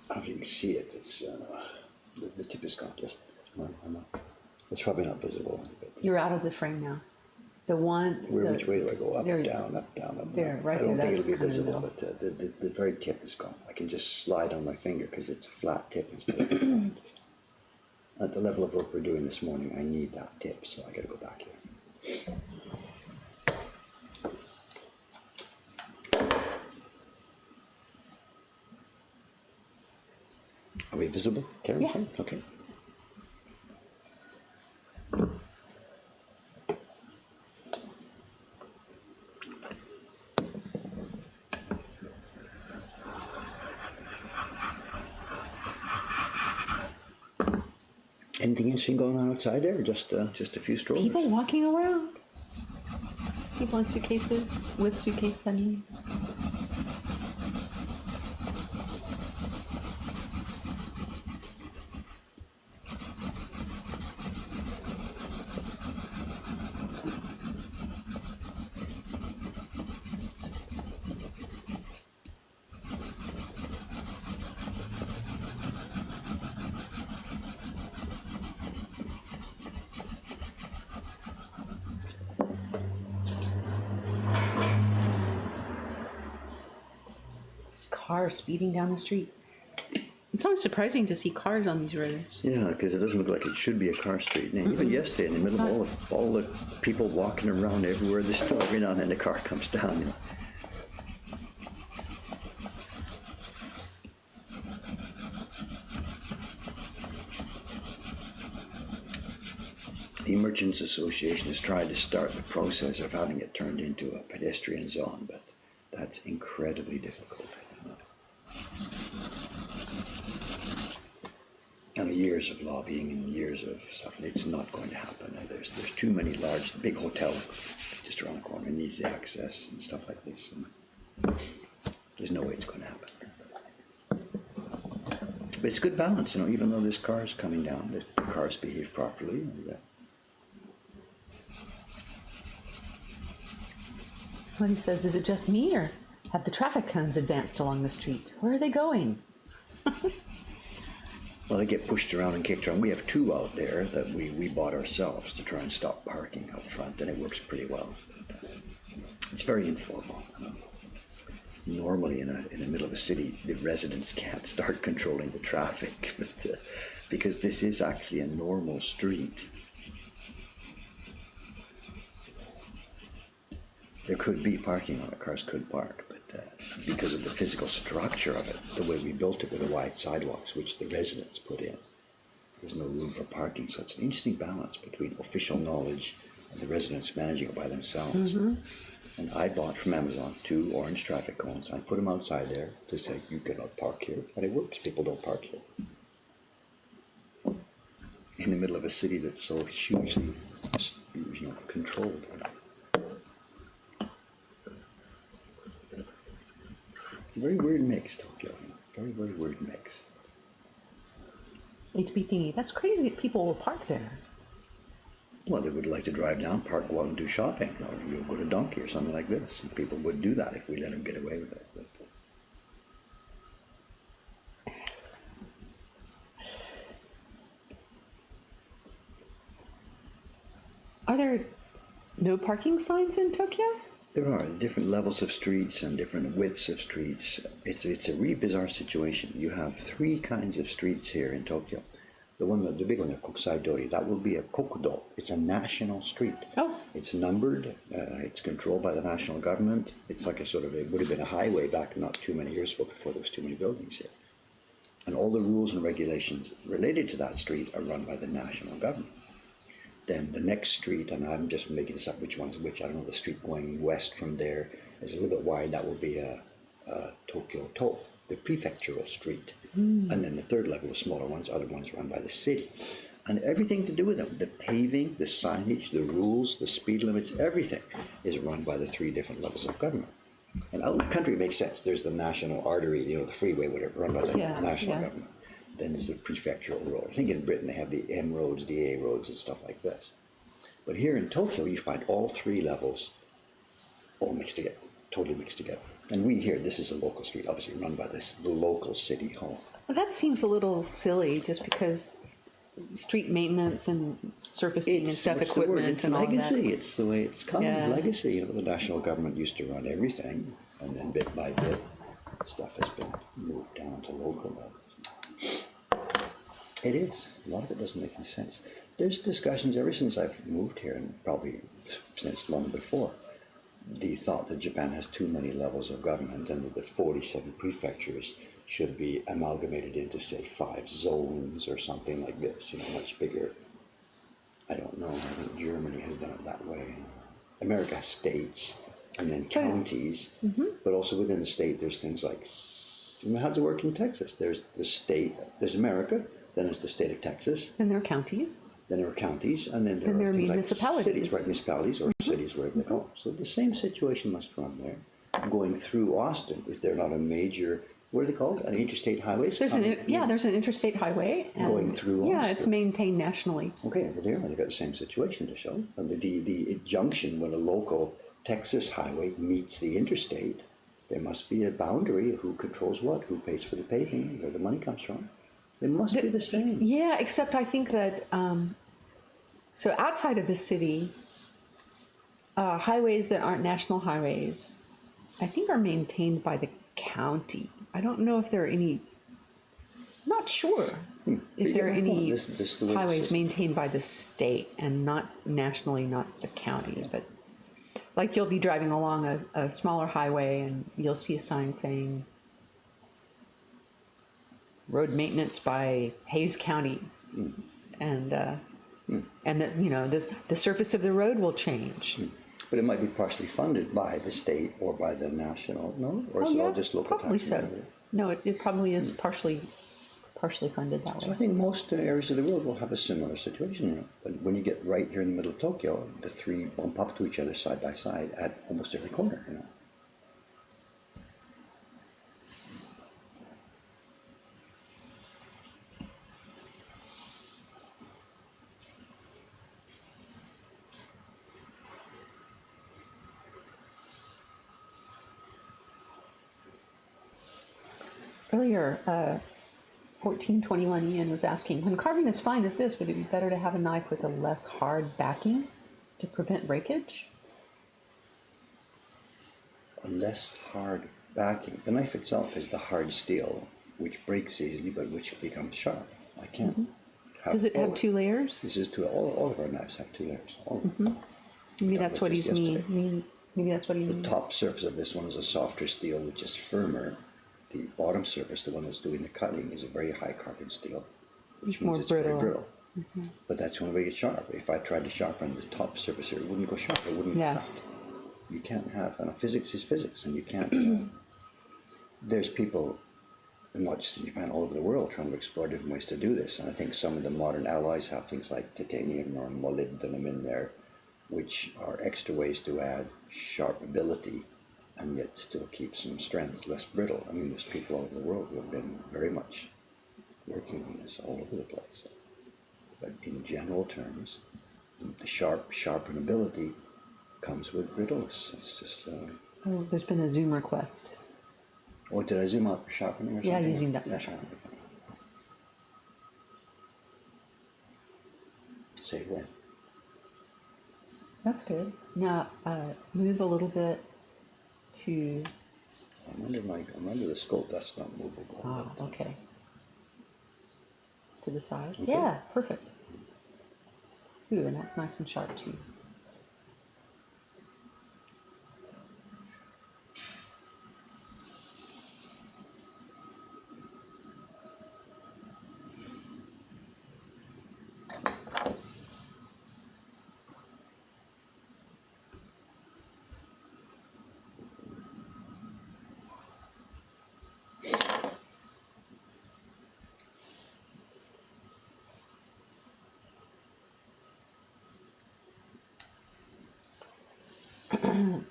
don't know if you can see it. It's the tip is gone. It's probably not visible. But
You're out of the frame now. The one.
Which way do I go? Up, down, up.
There, right
I don't
there.
think it'll be
That's
visible,
kind of
but the very tip is gone. I can just slide on my finger because it's a flat tip instead of flat. At the level of work we're doing this morning, I need that tip, so I got to go back here. Are we visible, Karen?
Yeah.
Okay. Anything interesting going on outside there, or just a few strollers?
People walking around. People in suitcases, with suitcases, I mean. Cars speeding down the street. It's always surprising to see cars on these roads.
Yeah, because it doesn't look like it should be a car street. And even yesterday, in the middle of all the people walking around everywhere, there's still every now and then a car comes down. You know. The Merchants Association has tried to start the process of having it turned into a pedestrian zone, but that's incredibly difficult. And years of lobbying and years of stuff, and it's not going to happen. There's too many big hotels just around the corner. It needs the access and stuff like this. And there's no way it's going to happen. But it's good balance, even though there's cars coming down, the cars behave properly. And,
Somebody says, is it just me, or have the traffic cones advanced along the street? Where are they going?
Well, they get pushed around and kicked around. We have two out there that we bought ourselves to try and stop parking out front, and it works pretty well. It's very informal. Normally, in the middle of a city, the residents can't start controlling the traffic, but because this is actually a normal street. There could be parking on it, cars could park, but because of the physical structure of it, the way we built it with the wide sidewalks, which the residents put in, there's no room for parking. So it's an interesting balance between official knowledge and the residents managing it by themselves. And I bought from Amazon 2 orange traffic cones. I put them outside there to say, you cannot park here, and it works. People don't park here. In the middle of a city that's so hugely, controlled. It's a very weird mix, Tokyo. Very, very weird mix.
HB thingy. That's crazy that people will park there.
Well, they would like to drive down, park, go out and do shopping, or you'll go to Donkey or something like this. And people would do that if we let them get away with it. But,
Are there no parking signs in Tokyo?
there are different levels of streets and different widths of streets. It's a really bizarre situation. You have three kinds of streets here in Tokyo. The big one, the Kokusai Dori, that will be a kokudo. It's a national street.
Oh.
It's numbered. It's controlled by the national government. It's like it would have been a highway back not too many years ago before there was too many buildings here. And all the rules and regulations related to that street are run by the national government. Then the next street, and I'm just making this up which one's which, I don't know, the street going west from there is a little bit wide. That will be a Tokyo To, the prefectural street. And then the third level, the smaller ones, are the ones run by the city. And everything to do with them, the paving, the signage, the rules, the speed limits, everything is run by the three different levels of government. And out in the country it makes sense. There's the national artery, the freeway, whatever, run by the national government. Then there's the prefectural road. I think in Britain they have the M roads, the A roads, and stuff like this. But here in Tokyo, you find all three levels all mixed together, totally mixed together. And we here, this is a local street, obviously run by the local city hall.
Well, that seems a little silly, just because street maintenance and surfacing and stuff, equipment and all that.
It's legacy. It's the way it's come. Legacy. The national government used to run everything, and then bit by bit, stuff has been moved down to local levels. It is. A lot of it doesn't make any sense. There's discussions ever since I've moved here, and probably since long before, the thought that Japan has too many levels of government and that the 47 prefectures should be amalgamated into, say, 5 zones or something like this, much bigger. I don't know. I think Germany has done it that way. America has states and then counties, but also within the state there's things like, how does it work in Texas? There's the state, there's America, then there's the state of Texas.
And there are counties.
Then there are counties, and then there are
municipalities.
Like cities, right? Municipalities or cities, wherever they go. So the same situation must run there. Going through Austin, is there not a major, what are they called? An interstate highway?
There's there's an interstate highway. And
going through Austin.
Yeah, it's maintained nationally.
Okay, well they've got the same situation to show. And the junction when a local Texas highway meets the interstate, there must be a boundary of who controls what, who pays for the paving, where the money comes from. It must be the same. Yeah,
except I think that, so outside of the city, highways that aren't national highways, I think are maintained by the county. I don't know if there are any, I'm not sure if there are any highways maintained by the state and not nationally, not the county. But like you'll be driving along a smaller highway and you'll see a sign saying, road maintenance by Hayes County, and that the surface of the road will change.
But it might be partially funded by the state or by the national, no? Or is it all just local
probably
taxes?
So. No, it probably is partially funded that way.
So I think most areas of the world will have a similar situation. But when you get right here in the middle of Tokyo, the three bump up to each other side by side at almost every corner.
Earlier, 1421 Ian was asking, when carving as fine as this, would it be better to have a knife with a less hard backing to prevent breakage?
A less hard backing. The knife itself is the hard steel, which breaks easily, but which becomes sharp. I can't.
Does it have 2 layers?
This is two. All of our knives have 2 layers. All of them.
Maybe that's what he's
yesterday.
Maybe that's what he
The
means.
top surface of this one is a softer steel, which is firmer. The bottom surface, the one that's doing the cutting, is a very high carbon steel, which
It's
means
more
it's very
brittle.
brittle. But that's the only way it's sharp. If I tried to sharpen the top surface here, it wouldn't go sharp. It wouldn't
Yeah.
cut. You can't have, and physics is physics, and you can't. There's people, not just in Japan, all over the world, trying to explore different ways to do this. And I think some of the modern alloys have things like titanium or molybdenum in there, which are extra ways to add sharp ability and yet still keep some strength, less brittle. I mean, there's people all over the world who have been very much working on this all over the place. But in general terms, the sharpenability comes with brittleness. It's just.
Oh, there's been a Zoom request.
Oh, did I zoom out for sharpening or something?
Yeah, you zoomed up for
Yeah,
sharpening.
Say when.
That's good. Now, move a little bit to...
I'm under the scope. That's not movable.
Ah, okay. To the side?
Okay.
Yeah, perfect. Ooh, and that's nice and sharp too.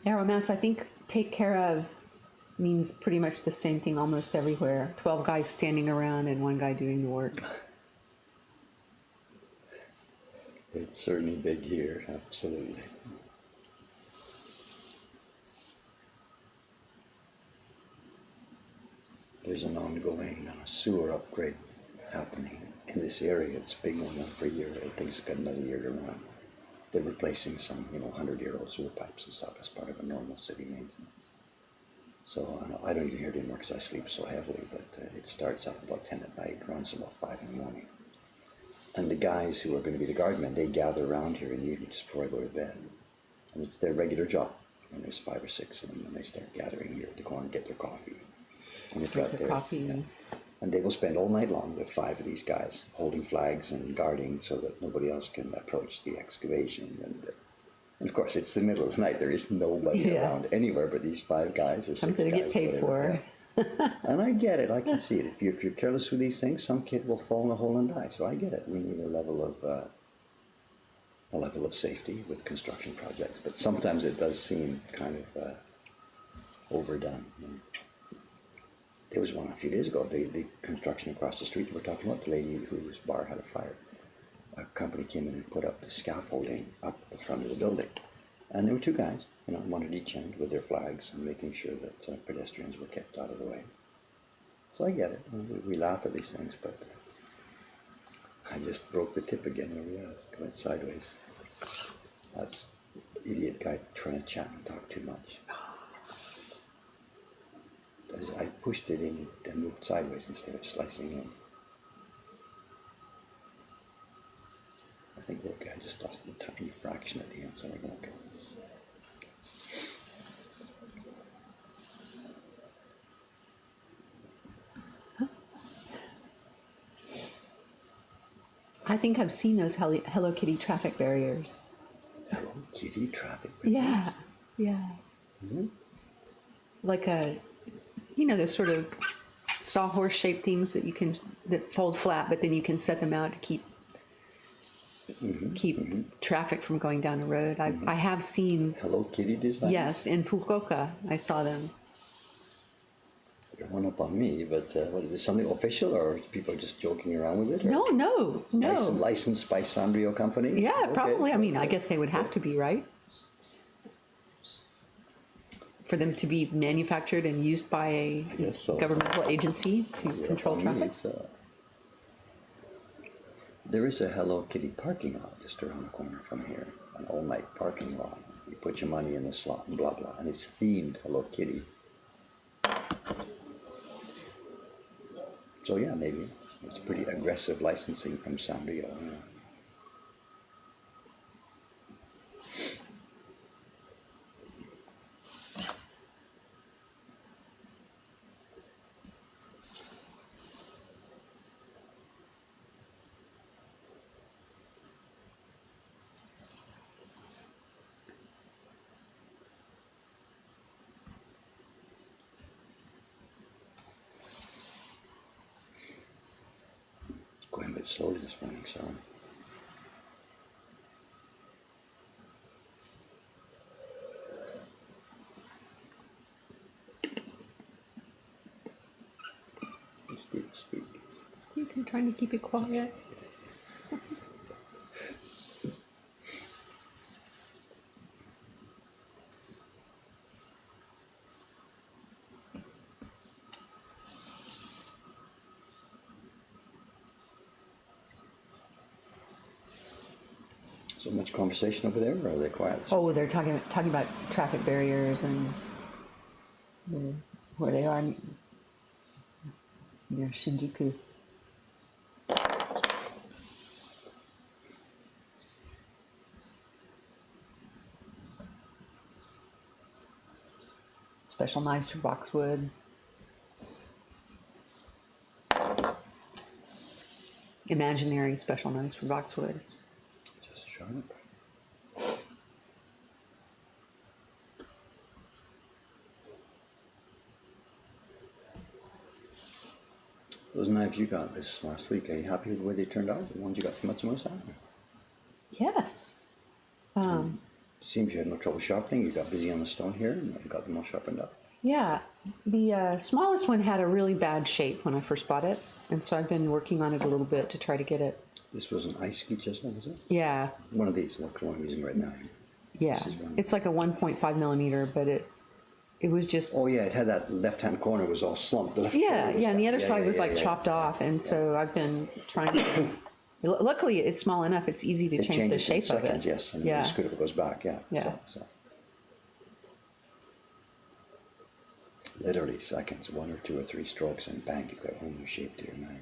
Aromass, I think take care of means pretty much the same thing almost everywhere. 12 guys standing around and 1 guy doing the work.
It's certainly big here, absolutely. There's an ongoing sewer upgrade happening in this area. It's been going on for a year. I think it's got another year to run. They're replacing some, 100-year-old sewer pipes and stuff as part of a normal city maintenance. So I don't even hear it anymore because I sleep so heavily, but it starts up about 10 at night, runs about 5 in the morning. And the guys who are going to be the guardmen, they gather around here in the evening just before I go to bed. And it's their regular job. And there's 5 or 6 of them, and they start gathering here at the corner, get their coffee. And it's right
Their
there.
coffee.
Yeah. And they will spend all night long with 5 of these guys holding flags and guarding so that nobody else can approach the excavation. And of course, it's the middle of the night. There is nobody around anywhere but these 5 guys or 6 guys.
Something to get paid for.
And I get it. I can see it. If you're careless with these things, some kid will fall in a hole and die. So I get it. We need a level of safety with construction projects. But sometimes it does seem kind of overdone. There was one a few days ago, the construction across the street that we're talking about, the lady whose bar had a fire. A company came in and put up the scaffolding up the front of the building. And there were 2 guys, one at each end with their flags and making sure that pedestrians were kept out of the way. So I get it. We laugh at these things, but I just broke the tip again. There we are. It went sideways. That's idiot guy trying to chat and talk too much. As I pushed it in and moved sideways instead of slicing in. I think that guy just lost a tiny fraction at the end, so we're okay.
I think I've seen those Hello Kitty traffic barriers.
Hello Kitty traffic barriers?
Yeah, yeah.
Mm-hmm.
Like those sort of sawhorse-shaped things that fold flat, but then you can set them out to keep traffic from going down the road. I have seen.
Hello Kitty design?
Yes, in Fukuoka, I saw them.
You're one up on me, but what is this, something official, or people are just joking around with it?
No, no.
Licensed by Sanrio Company?
Yeah,
Okay.
probably. I mean, I guess they would have to be, right? for them to be manufactured and used by a
guess so.
governmental agency to control traffic?
There is a Hello Kitty parking lot just around the corner from here, an all-night parking lot. You put your money in the slot and blah blah, and it's themed Hello Kitty. So yeah, maybe it's pretty aggressive licensing from Sanrio. Yeah. Going a bit slowly this morning, sorry. Speak.
I'm trying to keep it quiet.
So much conversation over there, or are they quiet?
Oh, they're talking about traffic barriers and where they are near Shinjuku. Special knives for boxwood. Imaginary special knives for boxwood.
Just sharp. Those knives you got this last week, are you happy with the way they turned out? The ones you got from Matsumoto?
Yes.
Seems you had no trouble sharpening. You got busy on the stone here and got them all sharpened up.
Yeah. The smallest one had a really bad shape when I first bought it, and so I've been working on it a little bit to try to get it.
This was an ice ski chisel, was it?
Yeah.
One of these, like the one I'm using right now.
Yeah.
This is one.
It's like a 1.5 millimeter, but it was just.
Oh yeah, it had that left-hand corner was all slumped. The left corner was
And the
back.
other side was chopped off, and so I've been trying to. Luckily, it's small enough; it's easy to
It
change the
changes in
shape of
seconds,
it.
yes, and
Yeah.
it's good if it goes back. Yeah.
Yeah.
So. Literally seconds, 1 or 2 or 3 strokes, and bang, you've got a whole new shape to your knife.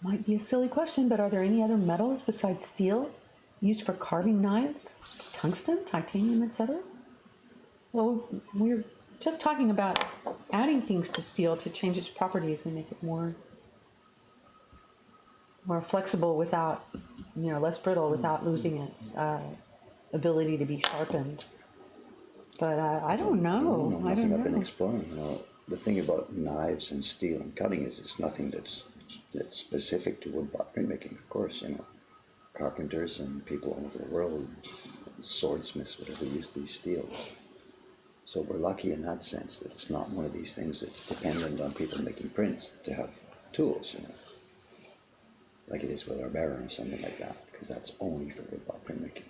Might be a silly question, but are there any other metals besides steel used for carving knives? Tungsten, titanium, etc.? Well, we're just talking about adding things to steel to change its properties and make it more flexible without, less brittle without losing its ability to be sharpened. But I don't know.
No, nothing I've been exploring. The thing about knives and steel and cutting is it's nothing that's specific to woodblock printmaking. Of course, carpenters and people all over the world, swordsmiths, whatever, use these steels. So we're lucky in that sense that it's not one of these things that's dependent on people making prints to have tools, like it is with our Baron or something like that, because that's only for woodblock printmaking.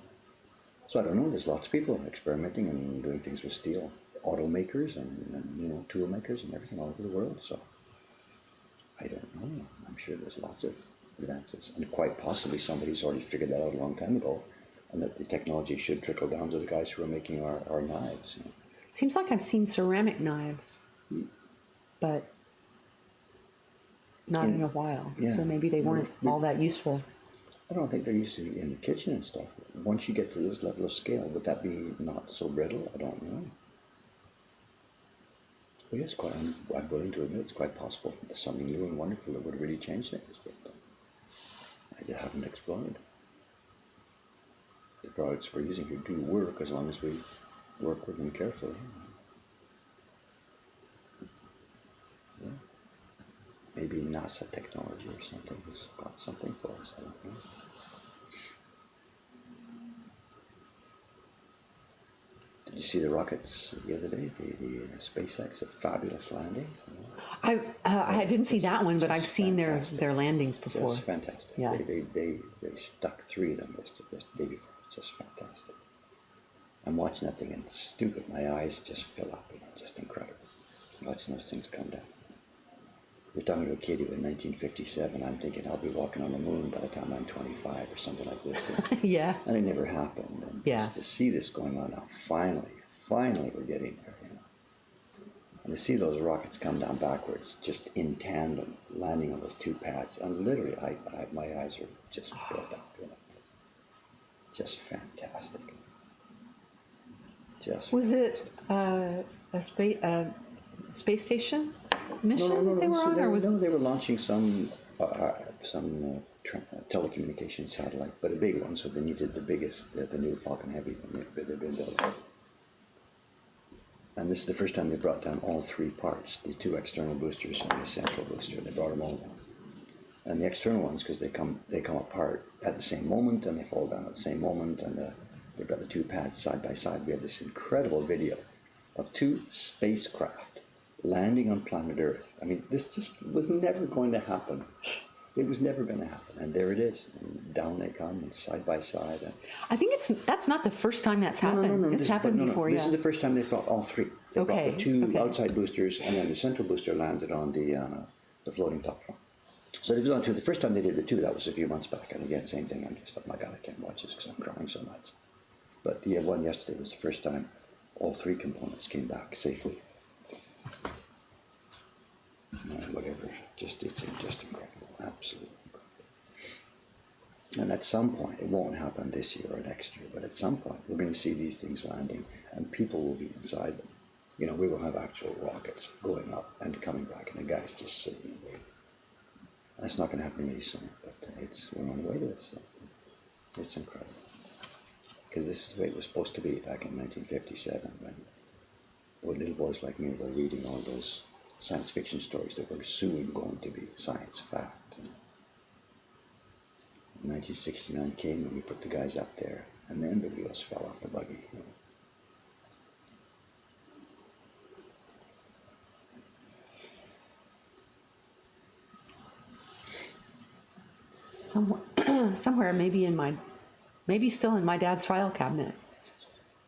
So I don't know, there's lots of people experimenting and doing things with steel, automakers and tool makers and everything all over the world. So I don't know. I'm sure there's lots of advances, and quite possibly somebody's already figured that out a long time ago, and that the technology should trickle down to the guys who are making our knives.
Seems like I've seen ceramic knives, but not in a while.
Yeah.
So maybe they weren't all that useful.
I don't think they're used to in the kitchen and stuff. Once you get to this level of scale, would that be not so brittle? I don't know. Well, yes, I'm willing to admit it's quite possible. There's something new and wonderful that would really change things, but I haven't explored. The products we're using here do work as long as we work with them carefully. Yeah. Maybe NASA technology or something has got something for us. I don't know. Did you see the rockets the other day? The SpaceX, a fabulous landing.
I didn't see that one, but
Just
I've seen
fantastic.
their landings before.
Just fantastic.
Yeah.
They stuck 3 of them just the day before. Just fantastic. I'm watching that thing and it's stupid. My eyes just fill up. Just incredible. Watching those things come down. We're talking to a kid who in 1957, I'm thinking I'll be walking on the moon by the time I'm 25 or something like this.
Yeah.
And it never happened. And
Yeah.
just to see this going on now, finally we're getting there. And to see those rockets come down backwards, just in tandem, landing on those 2 pads, and literally, my eyes are just filled up. Just fantastic. Just
Was
fantastic.
it a space station mission that they were on, or was
No, they were launching some telecommunications satellite, but a big one. So they needed the biggest, the new Falcon Heavy thing they've been building. And this is the first time they brought down all 3 parts: the 2 external boosters and the central booster. They brought them all down. And the external ones, because they come apart at the same moment and they fall down at the same moment, and they've got the 2 pads side by side. We have this incredible video of 2 spacecraft landing on planet Earth. I mean, this just was never going to happen. It was never going to happen, and there it is. And down they come, and side by side. And
I think that's not the first time that's happened.
no,
It's happened before,
This
yeah.
is the first time they brought all 3. They brought the 2 outside boosters, and then the central booster landed on the floating platform. So they've done 2. The first time they did the 2, that was a few months back. And again, same thing. I'm just, oh my God, I can't watch this because I'm crying so much. But the one yesterday was the first time all 3 components came back safely. Whatever, it's just incredible, absolutely incredible. And at some point, it won't happen this year or next year, but at some point, we're going to see these things landing, and people will be inside them. We will have actual rockets going up and coming back, and the guy's just sitting and waiting. That's not going to happen really soon, but we're on the way to this. So it's incredible, because this is the way it was supposed to be back in 1957, when little boys like me were reading all those science fiction stories that were soon going to be science fact. 1969 came and we put the guys up there, and then the wheels fell off the buggy.
Somewhere, maybe still in my dad's file cabinet,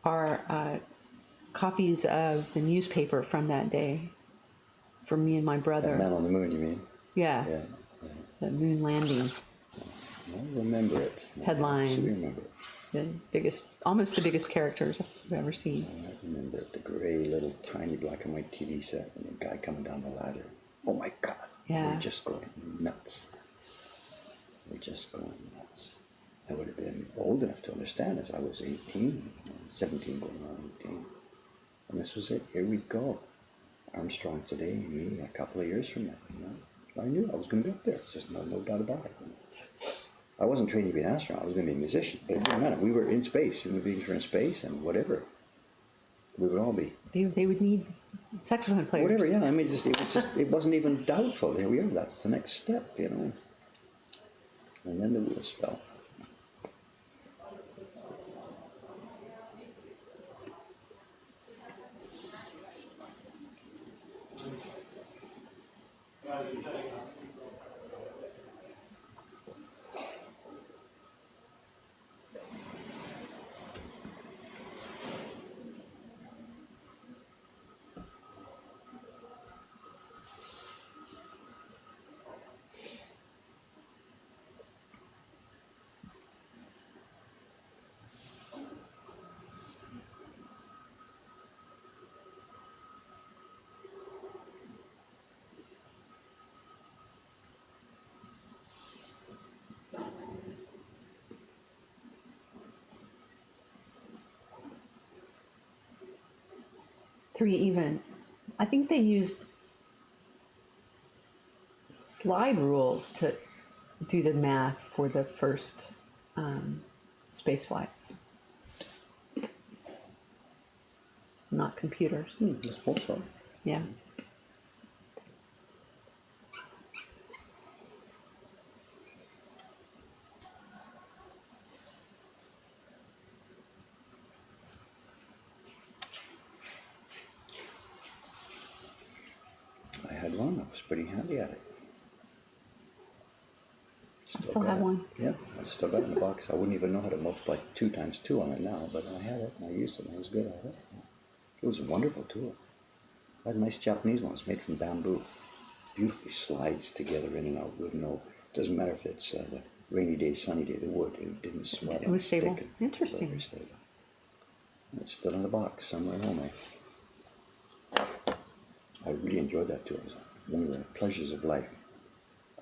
are copies of the newspaper from that day, for me and my brother.
Man on the Moon, you mean?
Yeah.
Yeah.
The moon landing.
I remember it.
Headline.
I remember it.
Almost the biggest characters I've ever seen.
I remember it, the grey little tiny black and white TV set and the guy coming down the ladder. Oh my God.
Yeah.
We're just going nuts. We're just going nuts. I would have been old enough to understand as I was 18, 17 going on 18. And this was it. Here we go. Armstrong today, me a couple of years from now. I knew I was going to be up there. It's just no doubt about it. I wasn't trained to be an astronaut. I was going to be a musician, but it didn't matter. We were in space. Human beings were in space, and whatever we would all be.
They would need saxophone players.
Whatever, yeah. I mean, it wasn't even doubtful. Here we are. That's the next step, And then the wheels fell.
Three even. I think they used slide rules to do the math for the first space flights. not computers.
I suppose so.
Yeah.
I had one. I was pretty handy at it.
I still
got
have
it.
one.
Yeah, I still got it in the box. I wouldn't even know how to multiply 2 times 2 on it now, but I had it and I used it and I was good at it. It was a wonderful tool. I had nice Japanese ones made from bamboo. Beautifully slides together in and out with no, doesn't matter if it's the rainy day, sunny day, the wood, it didn't swell.
It was stable.
Stick.
Interesting.
Very stable. And it's still in the box somewhere at home. I really enjoyed that tool. It was one of the pleasures of life.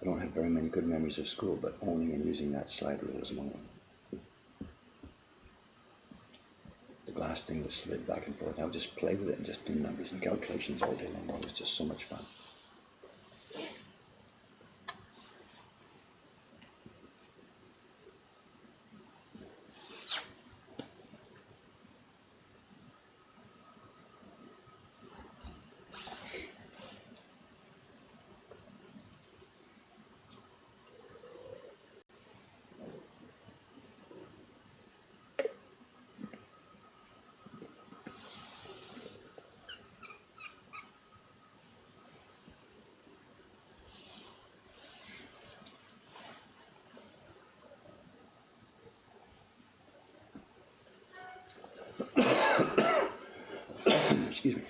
I don't have very many good memories of school, but owning and using that slide rule is one of them. The glass thing that slid back and forth, I would just play with it and just do numbers and calculations all day long. It was just so much fun. Excuse me.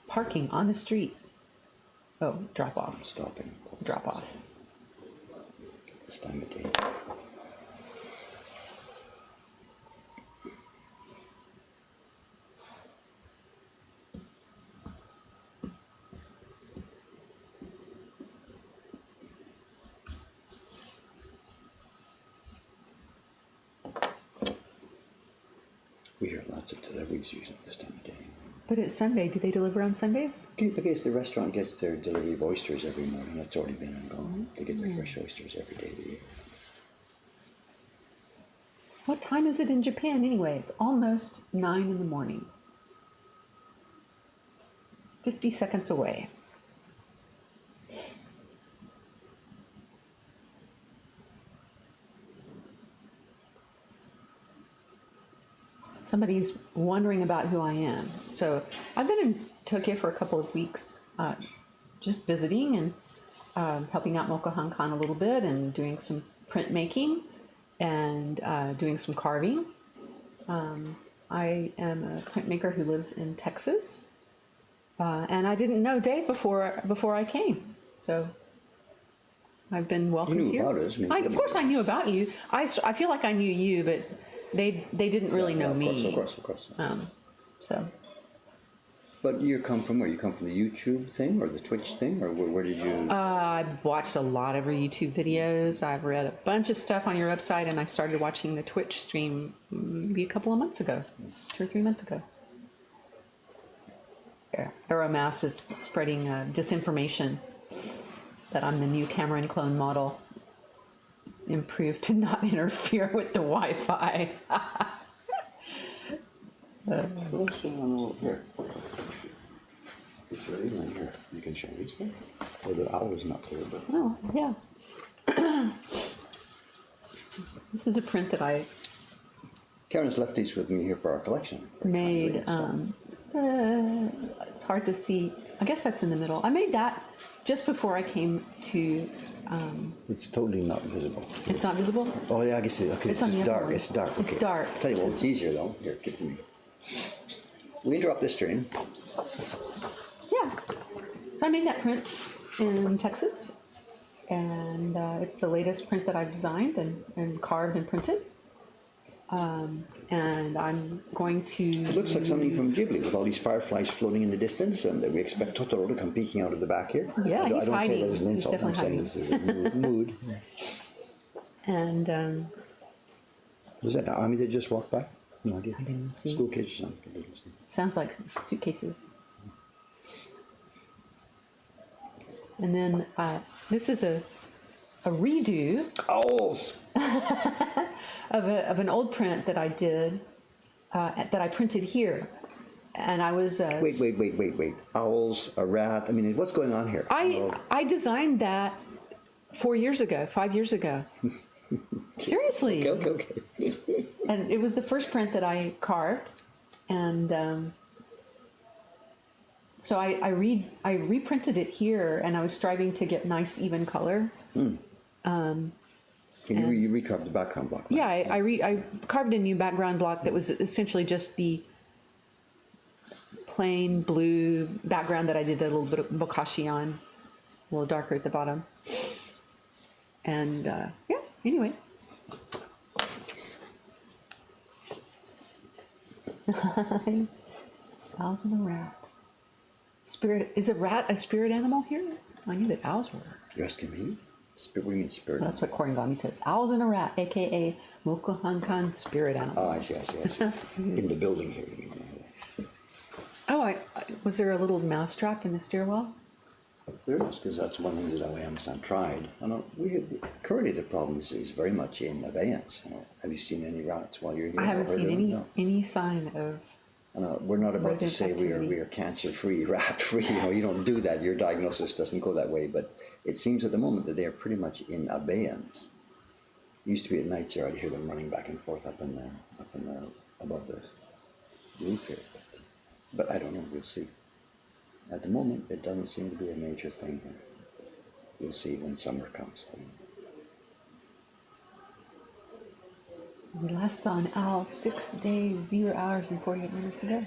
Parking on the street. Oh, drop off.
Stopping.
Drop off.
This time of day. We hear lots of deliveries usually this time of day.
But it's Sunday. Do they deliver on Sundays?
I guess the restaurant gets their delivery of oysters every morning. That's already been and gone. They get their fresh oysters every day of the year.
What time is it in Japan anyway? It's almost 9 in the morning. 50 seconds away. Somebody's wondering about who I am. So I've been in Tokyo for a couple of weeks, just visiting and helping out Mokohan Kan a little bit and doing some printmaking and doing some carving. I am a printmaker who lives in Texas, and I didn't know Dave before I came. So I've been welcomed
You knew
here.
about us.
Of course, I knew about you. I feel like I knew you, but they didn't really know me.
Of course.
So
But you come from where? You come from the YouTube thing or the Twitch thing, or where did you?
I've watched a lot of your YouTube videos. I've read a bunch of stuff on your website, and I started watching the Twitch stream maybe a couple of months ago, 2 or 3 months ago. Yeah. Aeromass is spreading disinformation that I'm the new Cameron clone model, improved to not interfere with the Wi-Fi.
What's going on over here? It's right in here. You can show these things. Or the owl is not there, but.
Oh, yeah. This is a print that I
Karen's left these with me here for our collection.
made. It's hard to see. I guess that's in the middle. I made that just before I came to.
It's totally not visible.
It's not visible.
Oh yeah, I can see it. Okay,
It's
it's
on
just
the other
dark.
one.
It's dark.
It's
Okay.
dark.
Tell you what, it's easier though. Here, give it to me. We interrupt this stream.
Yeah. So I made that print in Texas, and it's the latest print that I've designed and carved and printed. And I'm going to.
It looks like something from Ghibli with all these fireflies floating in the distance, and we expect Totoro to come peeking out of the back here.
Yeah,
I don't
he's
say
hiding.
that as an
He's
insult. I'm saying
definitely
this is a mood.
And
Was that the army that just walked by? No idea.
I didn't see.
School kids or something. I didn't see.
sounds like suitcases. And then this is a redo
Owls!
of an old print that I did that I printed here, and I was
Wait. Owls, a rat. I mean, what's going on here?
I designed that 5 years ago. Seriously.
Okay.
And it was the first print that I carved, and so I reprinted it here, and I was striving to get nice even color.
And you recarved the background block.
Yeah, I carved a new background block that was essentially just the plain blue background that I did a little bit of bokashi on, a little darker at the bottom. And yeah, anyway. Owls and a rat. Spirit, is a rat a spirit animal here? I knew that owls were.
You're asking me? What do you mean spirit?
Well, that's what Koringami says. Owls and a rat, aka Mokuhankan spirit animal.
Oh, I see. In the building here, you mean?
Oh, was there a little mousetrap in the stairwell?
There is, because that's one thing that Aoyama-san tried. Currently the problem is very much in abeyance. Have you seen any rats while you're here?
I haven't
Or
seen
heard of them?
any sign of.
We're not about to
rodent
say we
activity.
are cancer-free, rat-free. You don't do that. Your diagnosis doesn't go that way. But it seems at the moment that they are pretty much in abeyance. It used to be at night, sir, I'd hear them running back and forth up in the above the roof here. But I don't know. We'll see. At the moment, it doesn't seem to be a major thing here. We'll see when summer comes.
We last saw an owl 6 days, 0 hours, and 48 minutes ago.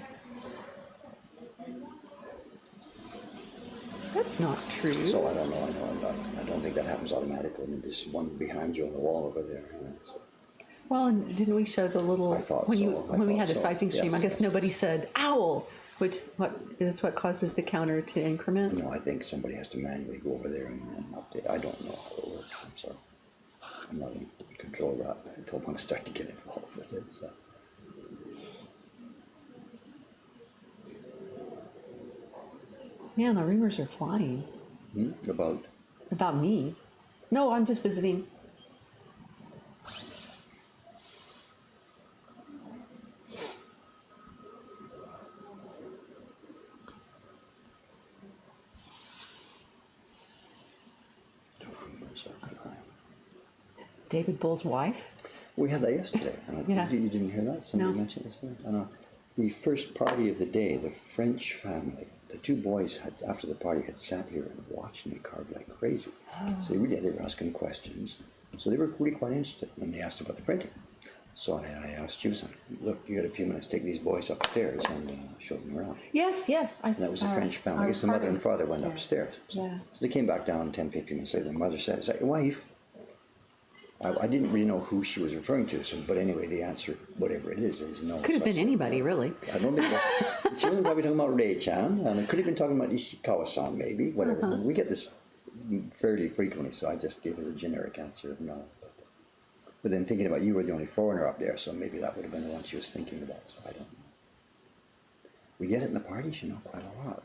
That's not true.
So I don't know. I don't think that happens automatically. I mean, there's one behind you on the wall over there. So.
Well, and didn't we show the little
I thought
when
so.
when we had the
so.
sizing stream?
Yes,
I guess
yes.
nobody said owl, which is what causes the counter to increment.
No, I think somebody has to manually go over there and update. I don't know how it works. I'm sorry. I'm not in control of that. I don't want to start to get involved with it. So.
Yeah, the rumors are flying
About
me. No, I'm just visiting. David Bull's wife.
We had that yesterday.
Yeah.
You didn't hear that? Somebody
No.
mentioned this there? I know. The first party of the day, the French family, the two boys had, after the party, had sat here and watched me carve like crazy. So they were asking questions. So they were really quite interested when they asked about the printing. So I asked Jusan, look, you got a few minutes, take these boys upstairs and show them around.
Yes.
And that was a French family. I guess the mother and father went upstairs.
Yeah.
So they came back down 10, 15 minutes later. The mother said, is that your wife? I didn't really know who she was referring to, but anyway, the answer, whatever it is no.
Could have been anybody, really.
I don't think that. She wasn't probably talking about Rei-chan, and it could have been talking about Ishikawa-san, maybe, whatever. We get this fairly frequently, so I just gave her the generic answer of no. But then thinking about you were the only foreigner up there, so maybe that would have been the one she was thinking about, so I don't know. We get it in the parties, quite a lot.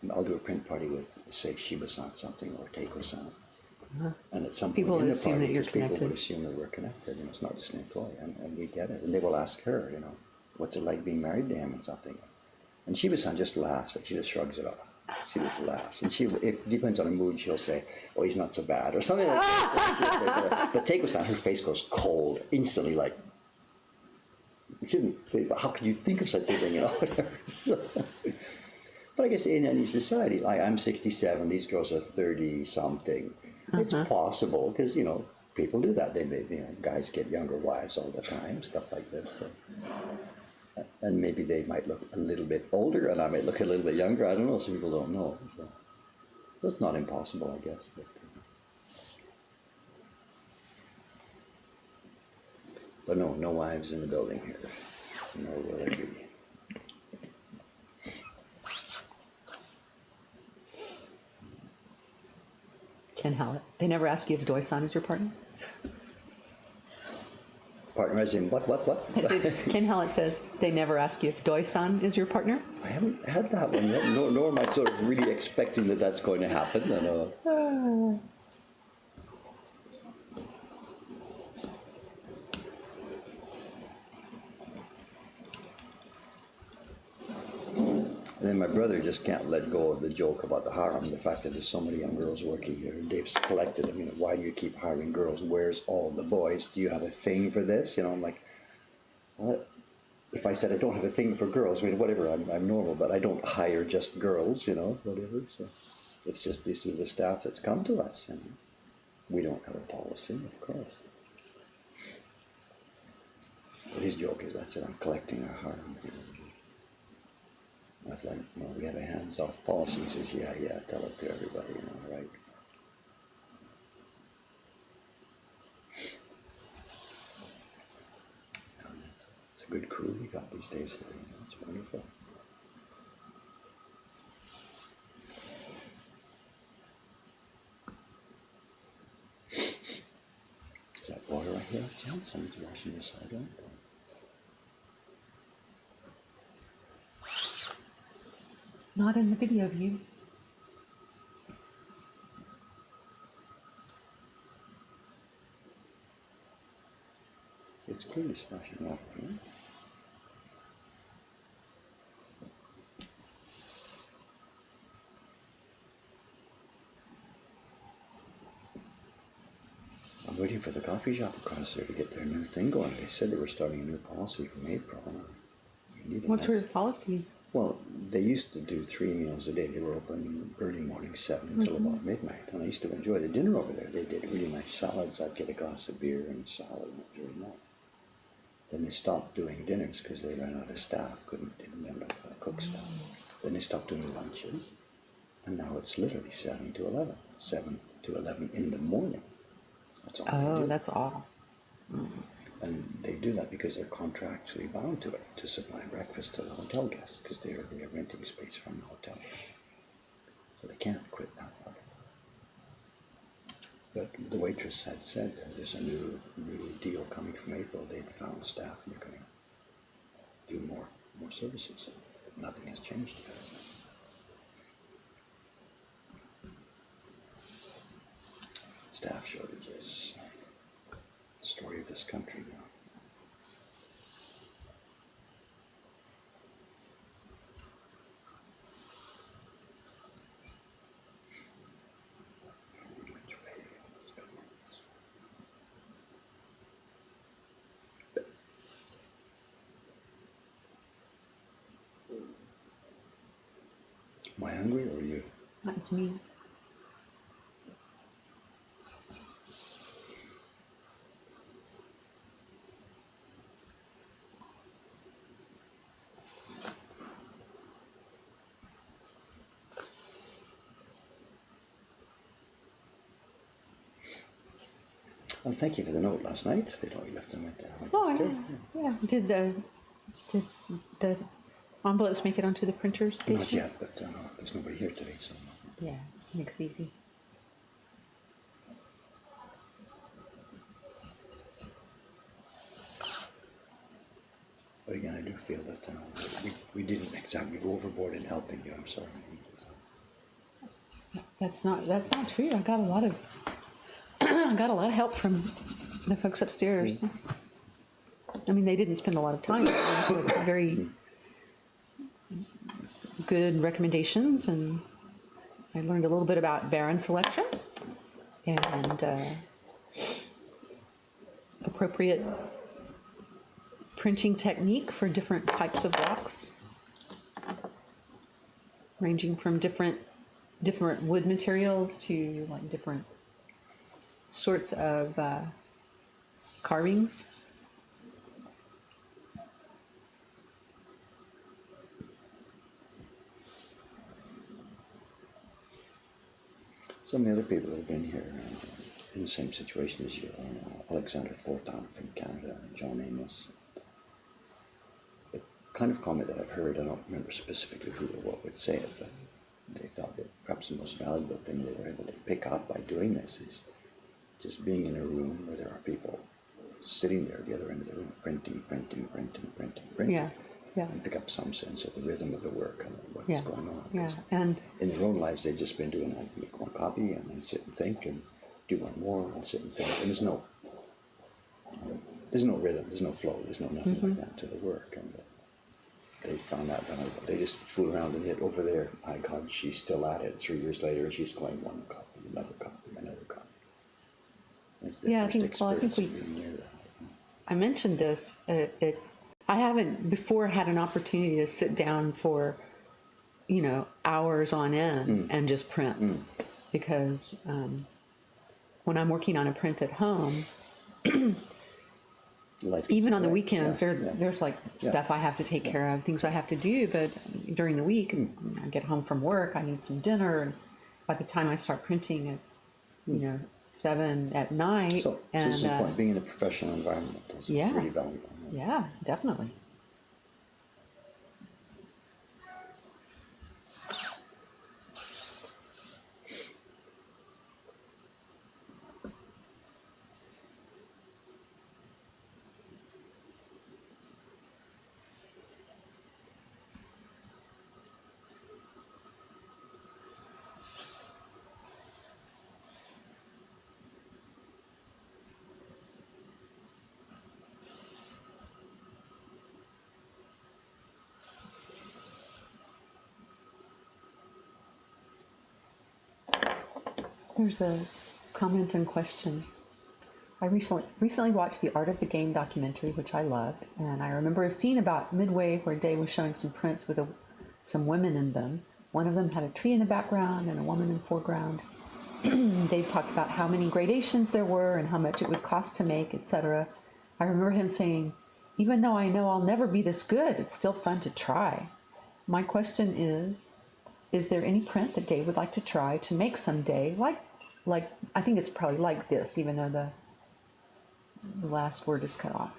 And I'll do a print party with, say, Shiba-san something, or Teiko-san. And at some point
People
in the
assume
party,
that you're
because people
connected.
would assume that we're connected. It's not just an employee, and we get it. And they will ask her, what's it like being married to him and something. And Shiba-san just laughs, she just shrugs it off. She just laughs. And it depends on her mood, she'll say, oh, he's not so bad, or something like that. But Teiko-san, her face goes cold, instantly, like, she didn't say, but how could you think of such a thing, whatever. But I guess in any society, like I'm 67, these girls are 30 something. It's possible because, you know, people do that. They may, you know, guys get younger wives all the time, stuff like this. So. And maybe they might look a little bit older and I might look a little bit younger. I don't know. Some people don't know. So it's not impossible, I guess. But no, no wives in the building here. No will there be.
Ken Hallett. They never ask you if Doi-san is your partner?
Partner as in what?
Ken Hallett says they never ask you if Doi-san is your partner?
I haven't had that one yet, nor am I sort of really expecting that that's going to happen. I know. And then my brother just can't let go of the joke about the harem, the fact that there's so many young girls working here. And Dave's collected them, you know, why do you keep hiring girls? Where's all the boys? Do you have a thing for this? You know, I'm like, what? If I said I don't have a thing for girls, I mean, whatever, I'm normal, but I don't hire just girls, you know, whatever. So it's just, this is the staff that's come to us, and we don't have a policy, of course. But his joke is, that's it, I'm collecting a harem. I was like, well, we have a hands-off policy. He says, yeah, tell it to everybody, you know, right? It's a good crew we got these days here, you know, it's wonderful. Is that water right here? It sounds someone's washing this side out.
Not in the video view.
It's clearly splashing off, right? I'm waiting for the coffee shop across there to get their new thing going. They said they were starting a new policy from April.
What sort of policy?
Well, they used to do 3 meals a day. They were open early morning, 7 until about midnight. And I used to enjoy the dinner over there. They did really nice salads. I'd get a glass of beer and a salad, and it was really nice. Then they stopped doing dinners because they ran out of staff, didn't have enough cook staff. Then they stopped doing lunches, and now it's literally 7 to 11. 7 to 11 in the morning. That's all they do.
That's all.
And they do that because they're contractually bound to it, to supply breakfast to the hotel guests, because they're renting space from the hotel. So they can't quit that part. But the waitress had said there's a new deal coming from April. They'd found staff and they're going to do more services. Nothing has changed yet. Staff shortages. The story of this country now. Am I hungry or are you?
That's me.
Well, thank you for the note last night. They'd already left them right there.
Oh, yeah. Did the envelopes make it onto the printer station?
Not yet, but there's nobody here today, so.
Yeah, makes it easy.
But again, I do feel that we didn't exactly go overboard in helping you. I'm sorry.
That's not true. I got a lot of help from the folks upstairs. I mean, they didn't spend a lot of time. It was like very good recommendations, and I learned a little bit about Baron selection and appropriate printing technique for different types of blocks. ranging from different wood materials to like different sorts of carvings.
Some of the other people that have been here in the same situation as you, Alexander Fortan from Canada, and John Amos. The kind of comment that I've heard, I don't remember specifically who or what would say it, but they thought that perhaps the most valuable thing they were able to pick up by doing this is just being in a room where there are people sitting there at the other end of the room, printing.
Yeah, yeah,
and pick up some sense of the rhythm of the work and what's
yeah,
going on.
yeah. And
In their own lives, they've just been doing like make one copy and then sit and think and do one more and sit and think. And there's no rhythm, there's no flow, there's no nothing like that to the work. And they found that valuable. They just fool around and hit over there. My God, she's still at it. 3 years later, she's going one copy, another copy, another copy. It's the
Yeah, I
first
think- well, I think
experience of being near that.
I mentioned this. I haven't before had an opportunity to sit down for, hours on end and just print, because when I'm working on a print at home,
Life
even
gets
on the
away.
weekends,
Yeah,
there's like stuff I have to take care of, things I have to do. But during the week, I get home from work, I need some dinner, and by the time I start printing, it's 7 at night.
So
and
this is the point. Being in a professional environment is
Yeah.
really valuable.
yeah, definitely. There's a comment and question. I recently watched the Art of the Game documentary, which I loved, and I remember a scene about midway where Dave was showing some prints with some women in them. One of them had a tree in the background and a woman in the foreground. Dave talked about how many gradations there were and how much it would cost to make, etc. I remember him saying, "Even though I know I'll never be this good, it's still fun to try." My question is there any print that Dave would like to try to make someday? Like I think it's probably like this, even though the last word is cut off.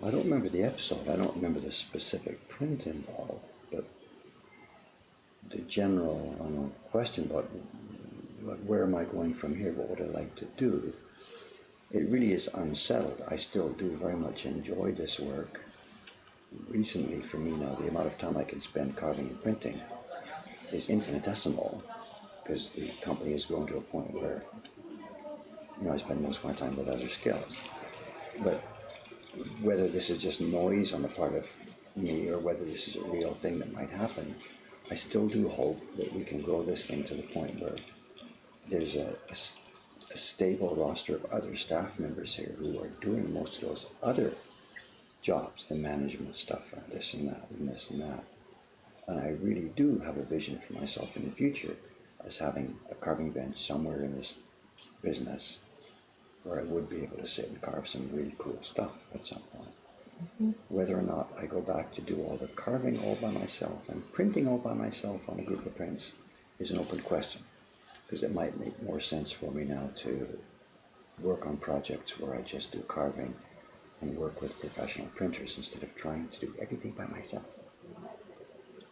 I don't remember the episode. I don't remember the specific print involved, but the general question about where am I going from here? What would I like to do? It really is unsettled. I still do very much enjoy this work. Recently, for me now, the amount of time I can spend carving and printing is infinitesimal, because the company has grown to a point where I spend most of my time with other skills. But whether this is just noise on the part of me or whether this is a real thing that might happen, I still do hope that we can grow this thing to the point where there's a stable roster of other staff members here who are doing most of those other jobs, the management stuff, and this and that, and this and that. And I really do have a vision for myself in the future as having a carving bench somewhere in this business where I would be able to sit and carve some really cool stuff at some point. Whether or not I go back to do all the carving all by myself and printing all by myself on a group of prints is an open question, because it might make more sense for me now to work on projects where I just do carving and work with professional printers instead of trying to do everything by myself.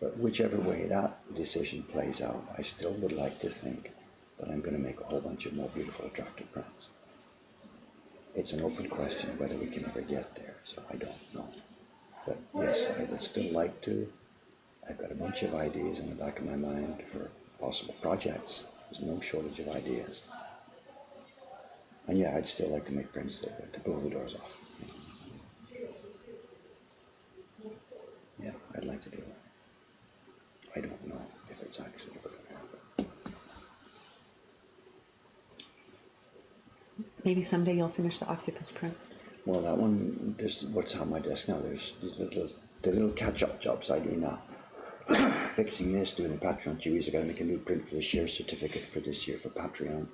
But whichever way that decision plays out, I still would like to think that I'm going to make a whole bunch of more beautiful, attractive prints. It's an open question whether we can ever get there, so I don't know. But yes, I would still like to. I've got a bunch of ideas in the back of my mind for possible projects. There's no shortage of ideas. And yeah, I'd still like to make prints that would blow the doors off. Yeah, I'd like to do that. I don't know if it's actually ever going to happen.
Maybe someday you'll finish the octopus print.
Well, that one, what's on my desk now, there's the the little catch-up jobs I do now. Fixing this, doing a Patreon series. I got to make a new print for the share certificate for this year for Patreon.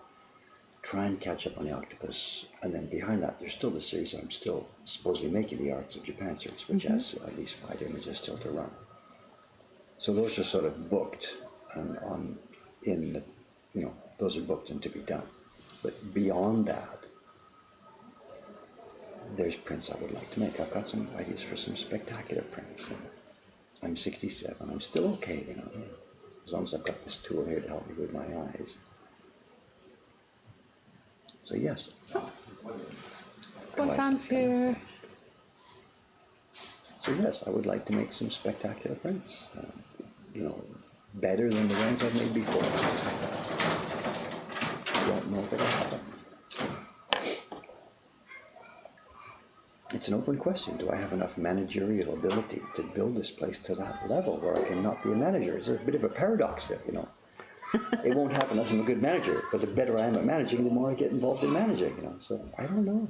Try and catch up on the octopus, and then behind that, there's still the series. I'm still supposedly making the Arts of Japan series, which has at least 5 images still to run. So those are sort of booked, and those are booked and to be done. But beyond that, there's prints I would like to make. I've got some ideas for some spectacular prints. I'm 67. I'm still okay, as long as I've got this tool here to help me with my eyes. So yes.
What's here?
So yes, I would like to make some spectacular prints. Better than the ones I've made before. I don't know if it'll happen. It's an open question. Do I have enough managerial ability to build this place to that level where I cannot be a manager? It's a bit of a paradox there, It won't happen unless I'm a good manager, but the better I am at managing, the more I get involved in managing, So I don't know.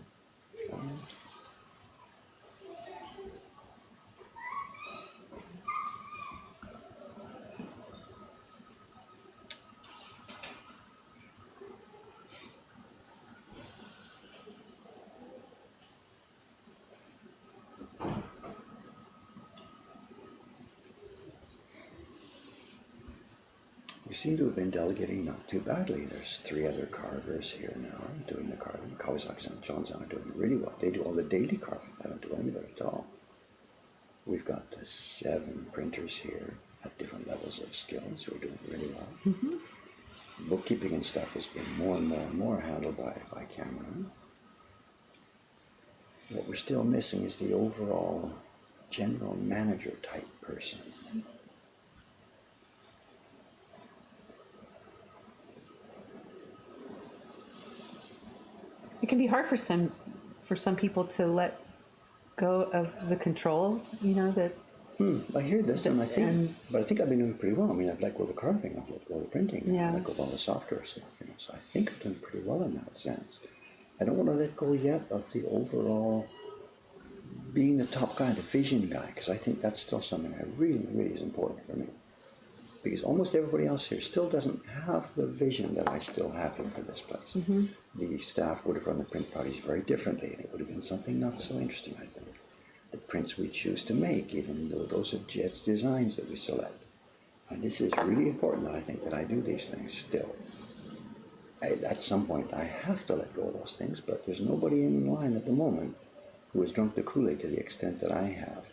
We seem to have been delegating not too badly. There's 3 other carvers here now doing the carving. Kawasaki and Johnson are doing really well. They do all the daily carving. I don't do any of it at all. We've got 7 printers here at different levels of skills who are doing really well. Bookkeeping and stuff has been more and more and more handled by Cameron. What we're still missing is the overall general manager type person.
It can be hard for some people to let go of the control, that.
I hear this, but I think I've been doing pretty well. I mean, I've let go of the carving, I've let go of the printing,
Yeah.
I've let go of all the software stuff, So I think I've done pretty well in that sense. I don't want to let go yet of the overall being the top guy, the vision guy, because I think that's still something that really, really is important for me. Because almost everybody else here still doesn't have the vision that I still have here for this place. The staff would have run the print parties very differently, and it would have been something not so interesting, I think. The prints we choose to make, even though those are Jet's designs that we select. And this is really important that I think that I do these things still. At some point, I have to let go of those things, but there's nobody in line at the moment who has drunk the Kool-Aid to the extent that I have.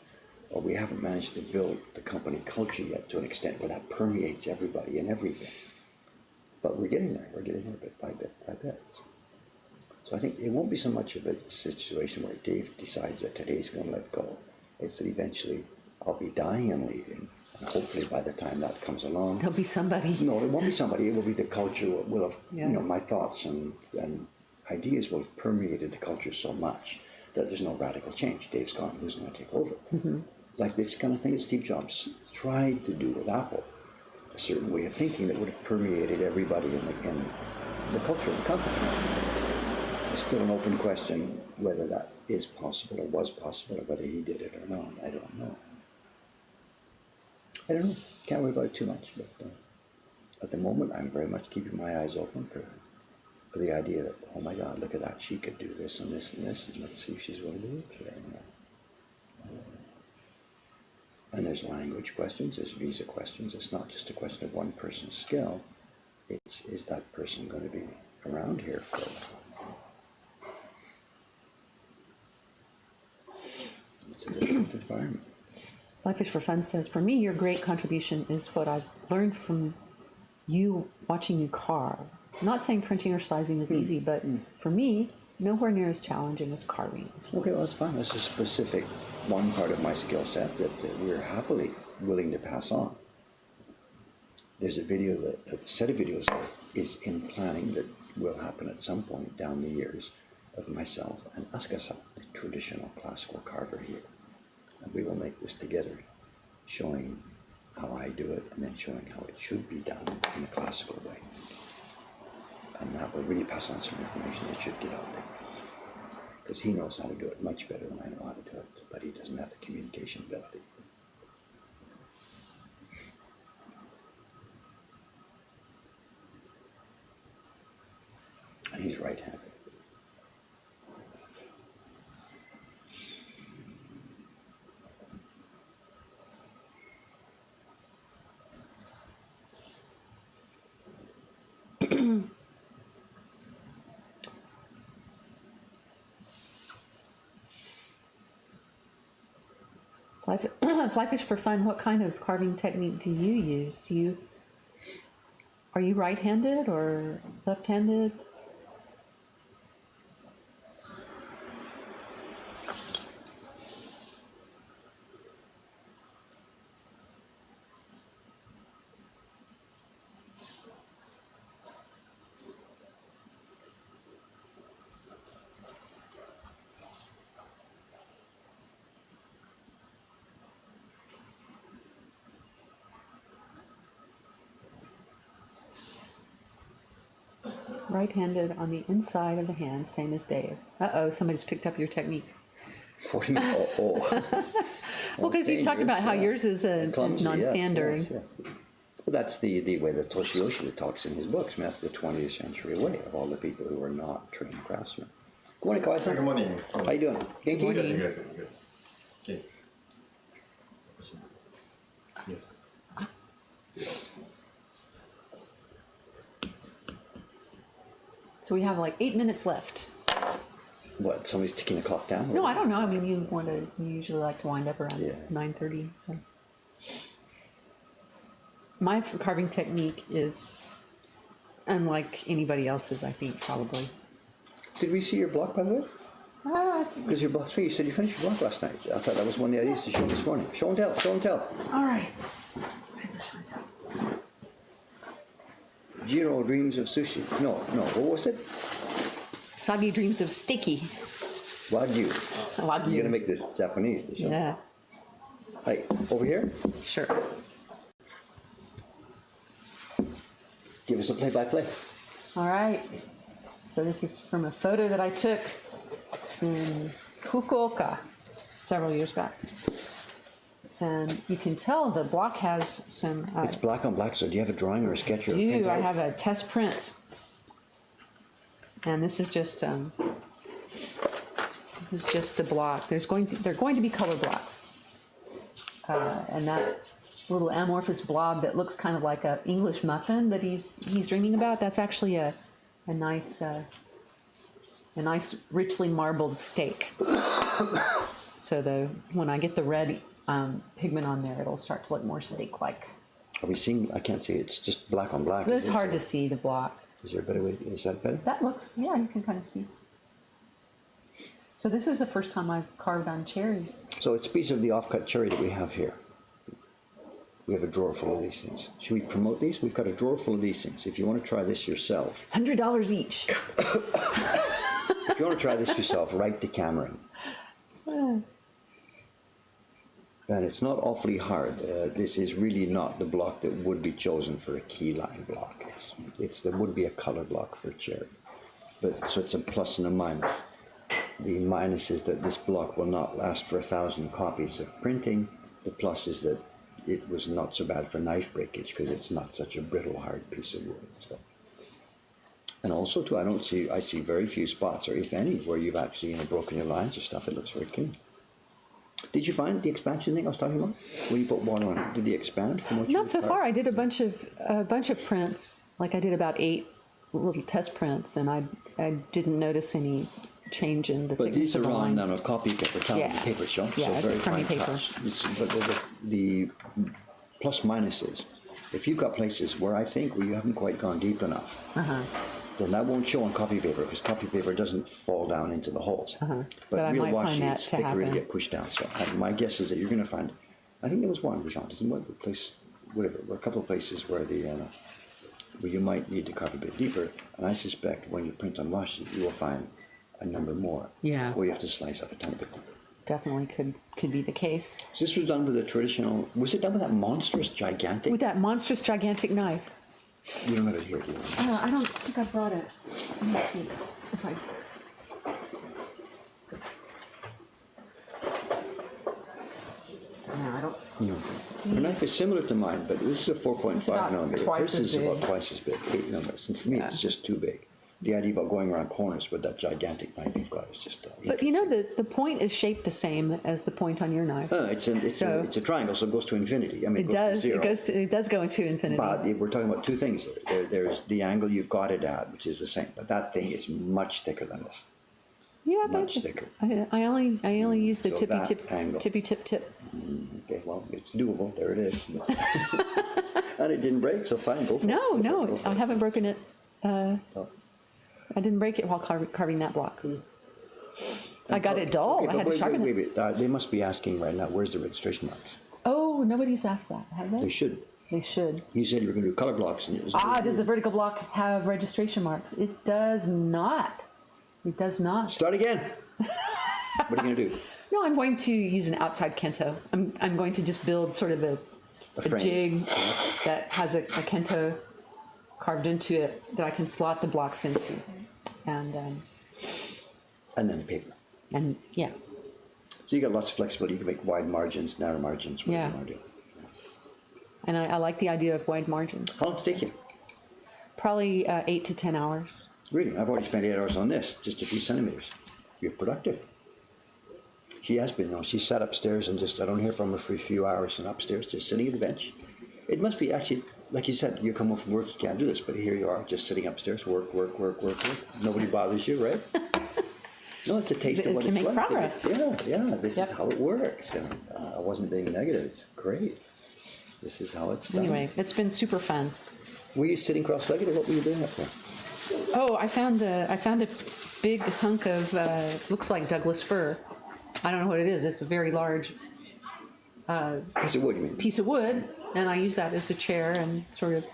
Or we haven't managed to build the company culture yet to an extent where that permeates everybody and everything. But we're getting there. We're getting there bit by bit by bit. So I think it won't be so much of a situation where Dave decides that today's going to let go. It's that eventually I'll be dying and leaving. And hopefully by the time that comes along...
There'll be somebody.
No, it won't be somebody. It will be the culture. Will have, my thoughts and ideas will have permeated the culture so much that there's no radical change. Dave's gone. Who's going to take over? Like this kind of thing that Steve Jobs tried to do with Apple. A certain way of thinking that would have permeated everybody in the culture of the company. It's still an open question whether that is possible or was possible or whether he did it or not. I don't know. Can't worry about it too much. But at the moment, I'm very much keeping my eyes open for the idea that, oh my God, look at that. She could do this and this and this. And let's see if she's willing to work here. And there's language questions, there's visa questions. It's not just a question of one person's skill. It's, is that person going to be around here for... It's a different environment.
Life is for Fun says, for me, your great contribution is what I've learned from you watching you carve. I'm not saying printing or slicing is easy, but for me, nowhere near as challenging as carving. Okay,
well, that's fine. That's a specific one part of my skill set that we're happily willing to pass on. There's a set of videos that is in planning that will happen at some point down the years of myself and Asuka-san, the traditional classical carver here. And we will make this together, showing how I do it and then showing how it should be done in a classical way. And that will really pass on some information that should get out there. because he knows how to do it much better than I know how to do it, but he doesn't have the communication ability. And he's right-handed.
Fly fish for fun. What kind of carving technique do you use? Are you right-handed or left-handed? Right-handed on the inside of the hand, same as Dave. Uh-oh, somebody's picked up your technique.
What do you mean? Oh.
Well, because you've talked about how yours is
Clumsy,
non-standard.
Yes. Well, that's the way that Toshi Yoshida talks in his books. I mean, that's the 20th century way of all the people who are not trained craftsmen. Good morning, Kawai-san.
Good morning.
How you doing? Genki?
Morning.
Good. Okay. Yes.
So we have like 8 minutes left.
What, somebody's ticking the clock down?
No, I don't know. I mean, you usually like to wind up around
Yeah.
9:30. So my carving technique is unlike anybody else's, I think, probably.
Did we see your block, by the way? Because your block's free. You said you finished your block last night. I thought that was one of the ideas to show this morning. Show and tell.
All right.
Jiro dreams of sushi. No, what was it?
Soggy dreams of sticky.
Wagyu.
Wagyu.
You're gonna make this Japanese dish. Huh?
Yeah,
Hey, over here.
sure.
Give us a play-by-play.
All right. So this is from a photo that I took in Fukuoka several years back. And you can tell the block has some...
It's black on black, so do you have a drawing or a sketch or a
I
printout?
have a test print. And this is just the block. They're going to be color blocks. And that little amorphous blob that looks kind of like an English muffin that he's dreaming about, that's actually a nice richly marbled steak. So when I get the red pigment on there, it'll start to look more steak-like.
Are we seeing? I can't see. It's just black on black.
But it's hard to see the block.
Is there a better way? Is that better?
That looks, yeah, you can kind of see. So this is the first time I've carved on cherry.
So it's a piece of the offcut cherry that we have here. We have a drawer full of these things. Should we promote these? We've got a drawer full of these things. If you want to try this yourself,
$100 each.
if you want to try this yourself, write to Cameron. And it's not awfully hard. This is really not the block that would be chosen for a key line block. There would be a color block for a cherry. But so it's a plus and a minus. The minus is that this block will not last for 1,000 copies of printing. The plus is that it was not so bad for knife breakage because it's not such a brittle, hard piece of wood. So. And also too, I see very few spots, or if any, where you've actually broken your lines or stuff. It looks very clean. Did you find the expansion thing I was talking about? When you put water on it, did they expand from what you
Not so
carved?
far. I did a bunch of prints. Like I did about 8 little test prints, and I didn't notice any change in the
But
thickness
these
of
are
the
on
lines.
a copy paper, calendar
Yeah.
paper, so
Yeah, it's
very
crummy
fine
paper.
touch. But the plus minus is, if you've got places where you haven't quite gone deep enough, then that won't show on copy paper because copy paper doesn't fall down into the holes.
But I
real
might
washi,
find that
it's
to
thick, really
happen.
get pushed down. So my guess is that you're going to find, I think there was one we found, isn't it? Place, whatever, there were a couple of places where where you might need to carve a bit deeper, and I suspect when you print on washi, you will find a number more.
Yeah.
Or you have to slice up a tiny bit deeper.
Definitely could be the case.
So this was done with a traditional, was it done with that monstrous, gigantic?
With that monstrous, gigantic knife.
You don't have it here, do you?
I don't think I brought it. Let me see if I...
Her knife is similar to mine, but this is a 4.5
about
millimeter.
twice
Hers
as
is about
big.
twice as big, 8 millimeters. And for me, it's just too big. The idea about going around corners with that gigantic knife you've got is just.
But you know, the point is shaped the same as the point on your knife.
It's a triangle, so it goes to infinity. I mean,
It does.
to zero.
It does go into infinity.
But we're talking about two things here. There's the angle you've got it at, which is the same, but that thing is much thicker than this.
Yeah,
Much thicker.
I only use the
So that angle.
tippy tip.
Okay, well, it's doable. There it is. And it didn't break, so fine, go for it.
No,
Go for it,
no,
go for
I
it.
haven't broken it.
So-
I didn't break it while carving that block. I got it dull.
Okay,
I
but
had to sharpen it.
wait. They must be asking right now, where's the registration marks?
Oh, nobody's asked that, have
They
they?
should.
They should.
You said you were going to do color blocks. And it was
Does the vertical block have registration marks? It does not. It does not.
Start again. What are you going to do?
No, I'm going to use an outside kento. I'm going to just build sort of a
frame.
jig that has a kento carved into it that I can slot the blocks into.
And then paper.
And yeah,
So you got lots of flexibility. You can make wide margins, narrow margins, whatever
Yeah.
you want to do.
and I like the idea of wide margins.
How long does it take you?
Probably 8 to 10 hours.
Really? I've already spent 8 hours on this, just a few centimeters. You're productive. She has been, she sat upstairs and I don't hear from her for a few hours and upstairs, just sitting at the bench. It must be actually, like you said, you come home from work, you can't do this, but here you are, just sitting upstairs, work. Nobody bothers you, right? No, it's a taste of what
can
it's
make
like.
progress.
Yeah, this
Yep.
is how it works. And I wasn't being negative, it's great. This is how it's done.
Anyway, it's been super fun.
Were you sitting cross-legged or what were you doing up there?
Oh, I found a big hunk of looks like Douglas fir. I don't know what it is. It's a very large
Piece of wood, you mean?
piece of wood, and I use that as a chair and sort of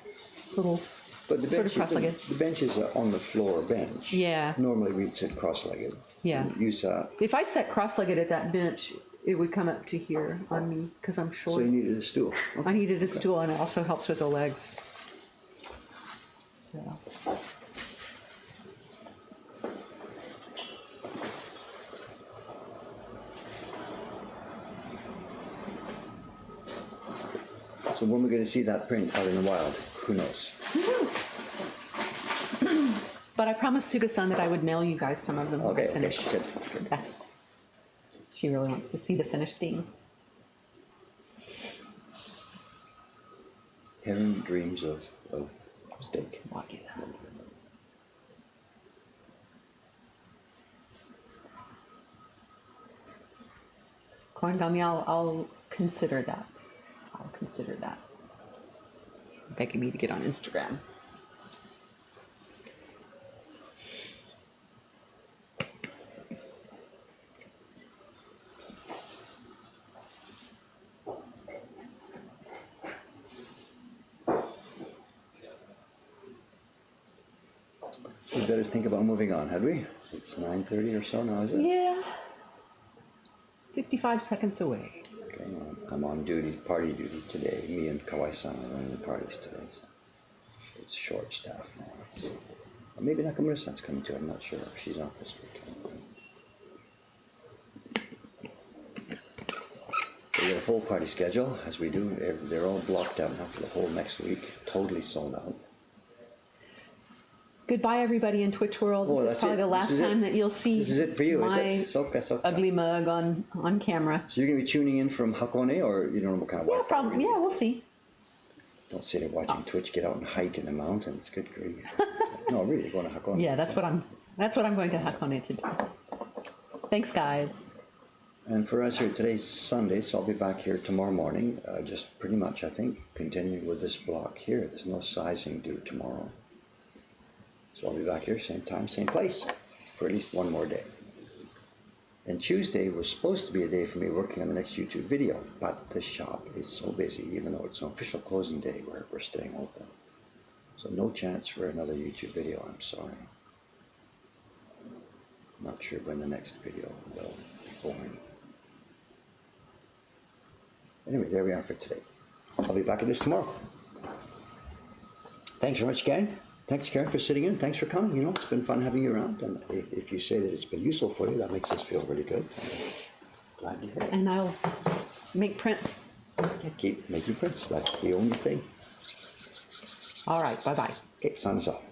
little
But the
sort
bench,
of cross-legged.
the bench is on the floor bench.
Yeah.
Normally we'd sit cross-legged.
Yeah.
You sat.
If I sat cross-legged at that bench, it would come up to here on me because I'm
So
short.
you needed a stool.
I needed a stool, and it also helps with the legs. So.
So when we're going to see that print out in the wild, who knows?
But I promised Suga-san that I would mail you guys some of them when I
Okay,
finish.
good.
Yeah. She really wants to see the finished thing.
Heron dreams of steak.
Wagyu. Koingami, I'll consider that. I'll consider that. Begging me to get on Instagram.
We better think about moving on, had we? It's 9:30 or so now, is it?
Yeah. 55 seconds away.
Okay, well, I'm on party duty today. Me and Kawai-san are running the parties today. So it's short staff now. So, or maybe Nakamura-san's coming too, I'm not sure. She's off this week. We got a full party schedule, as we do. They're all blocked out now for the whole next week. Totally sold out.
Goodbye, everybody in Twitch world.
Oh,
This is
that's
probably
it.
the
This
last
is it.
time that you'll see
This is it for you,
my
is it? Soka.
ugly mug on camera.
So you're going to be tuning in from Hakone, or you don't know what kind of
Yeah,
Wi-Fi
probably.
you're
Yeah,
gonna
we'll see.
be? Don't sit there watching Twitch. Get out and hike in the mountains. Good grief. No, really, going to Hakone.
Yeah, that's what I'm going to Hakone to do. Thanks, guys.
And for us here, today's Sunday, so I'll be back here tomorrow morning. Just pretty much, I think, continuing with this block here. There's no sizing due tomorrow. So I'll be back here, same time, same place, for at least one more day. And Tuesday was supposed to be a day for me working on the next YouTube video, but the shop is so busy, even though it's an official closing day, we're staying open. So no chance for another YouTube video, I'm sorry. Not sure when the next video will be born. Anyway, there we are for today. I'll be back at this tomorrow. Thanks very much, Karen. Thanks, Karen, for sitting in. Thanks for coming. You know, it's been fun having you around. And if you say that it's been useful for you, that makes us feel really good. Glad to hear it.
And I'll make prints
Keep making prints. That's the only thing.
All right, bye-bye.
Okay, sign us off.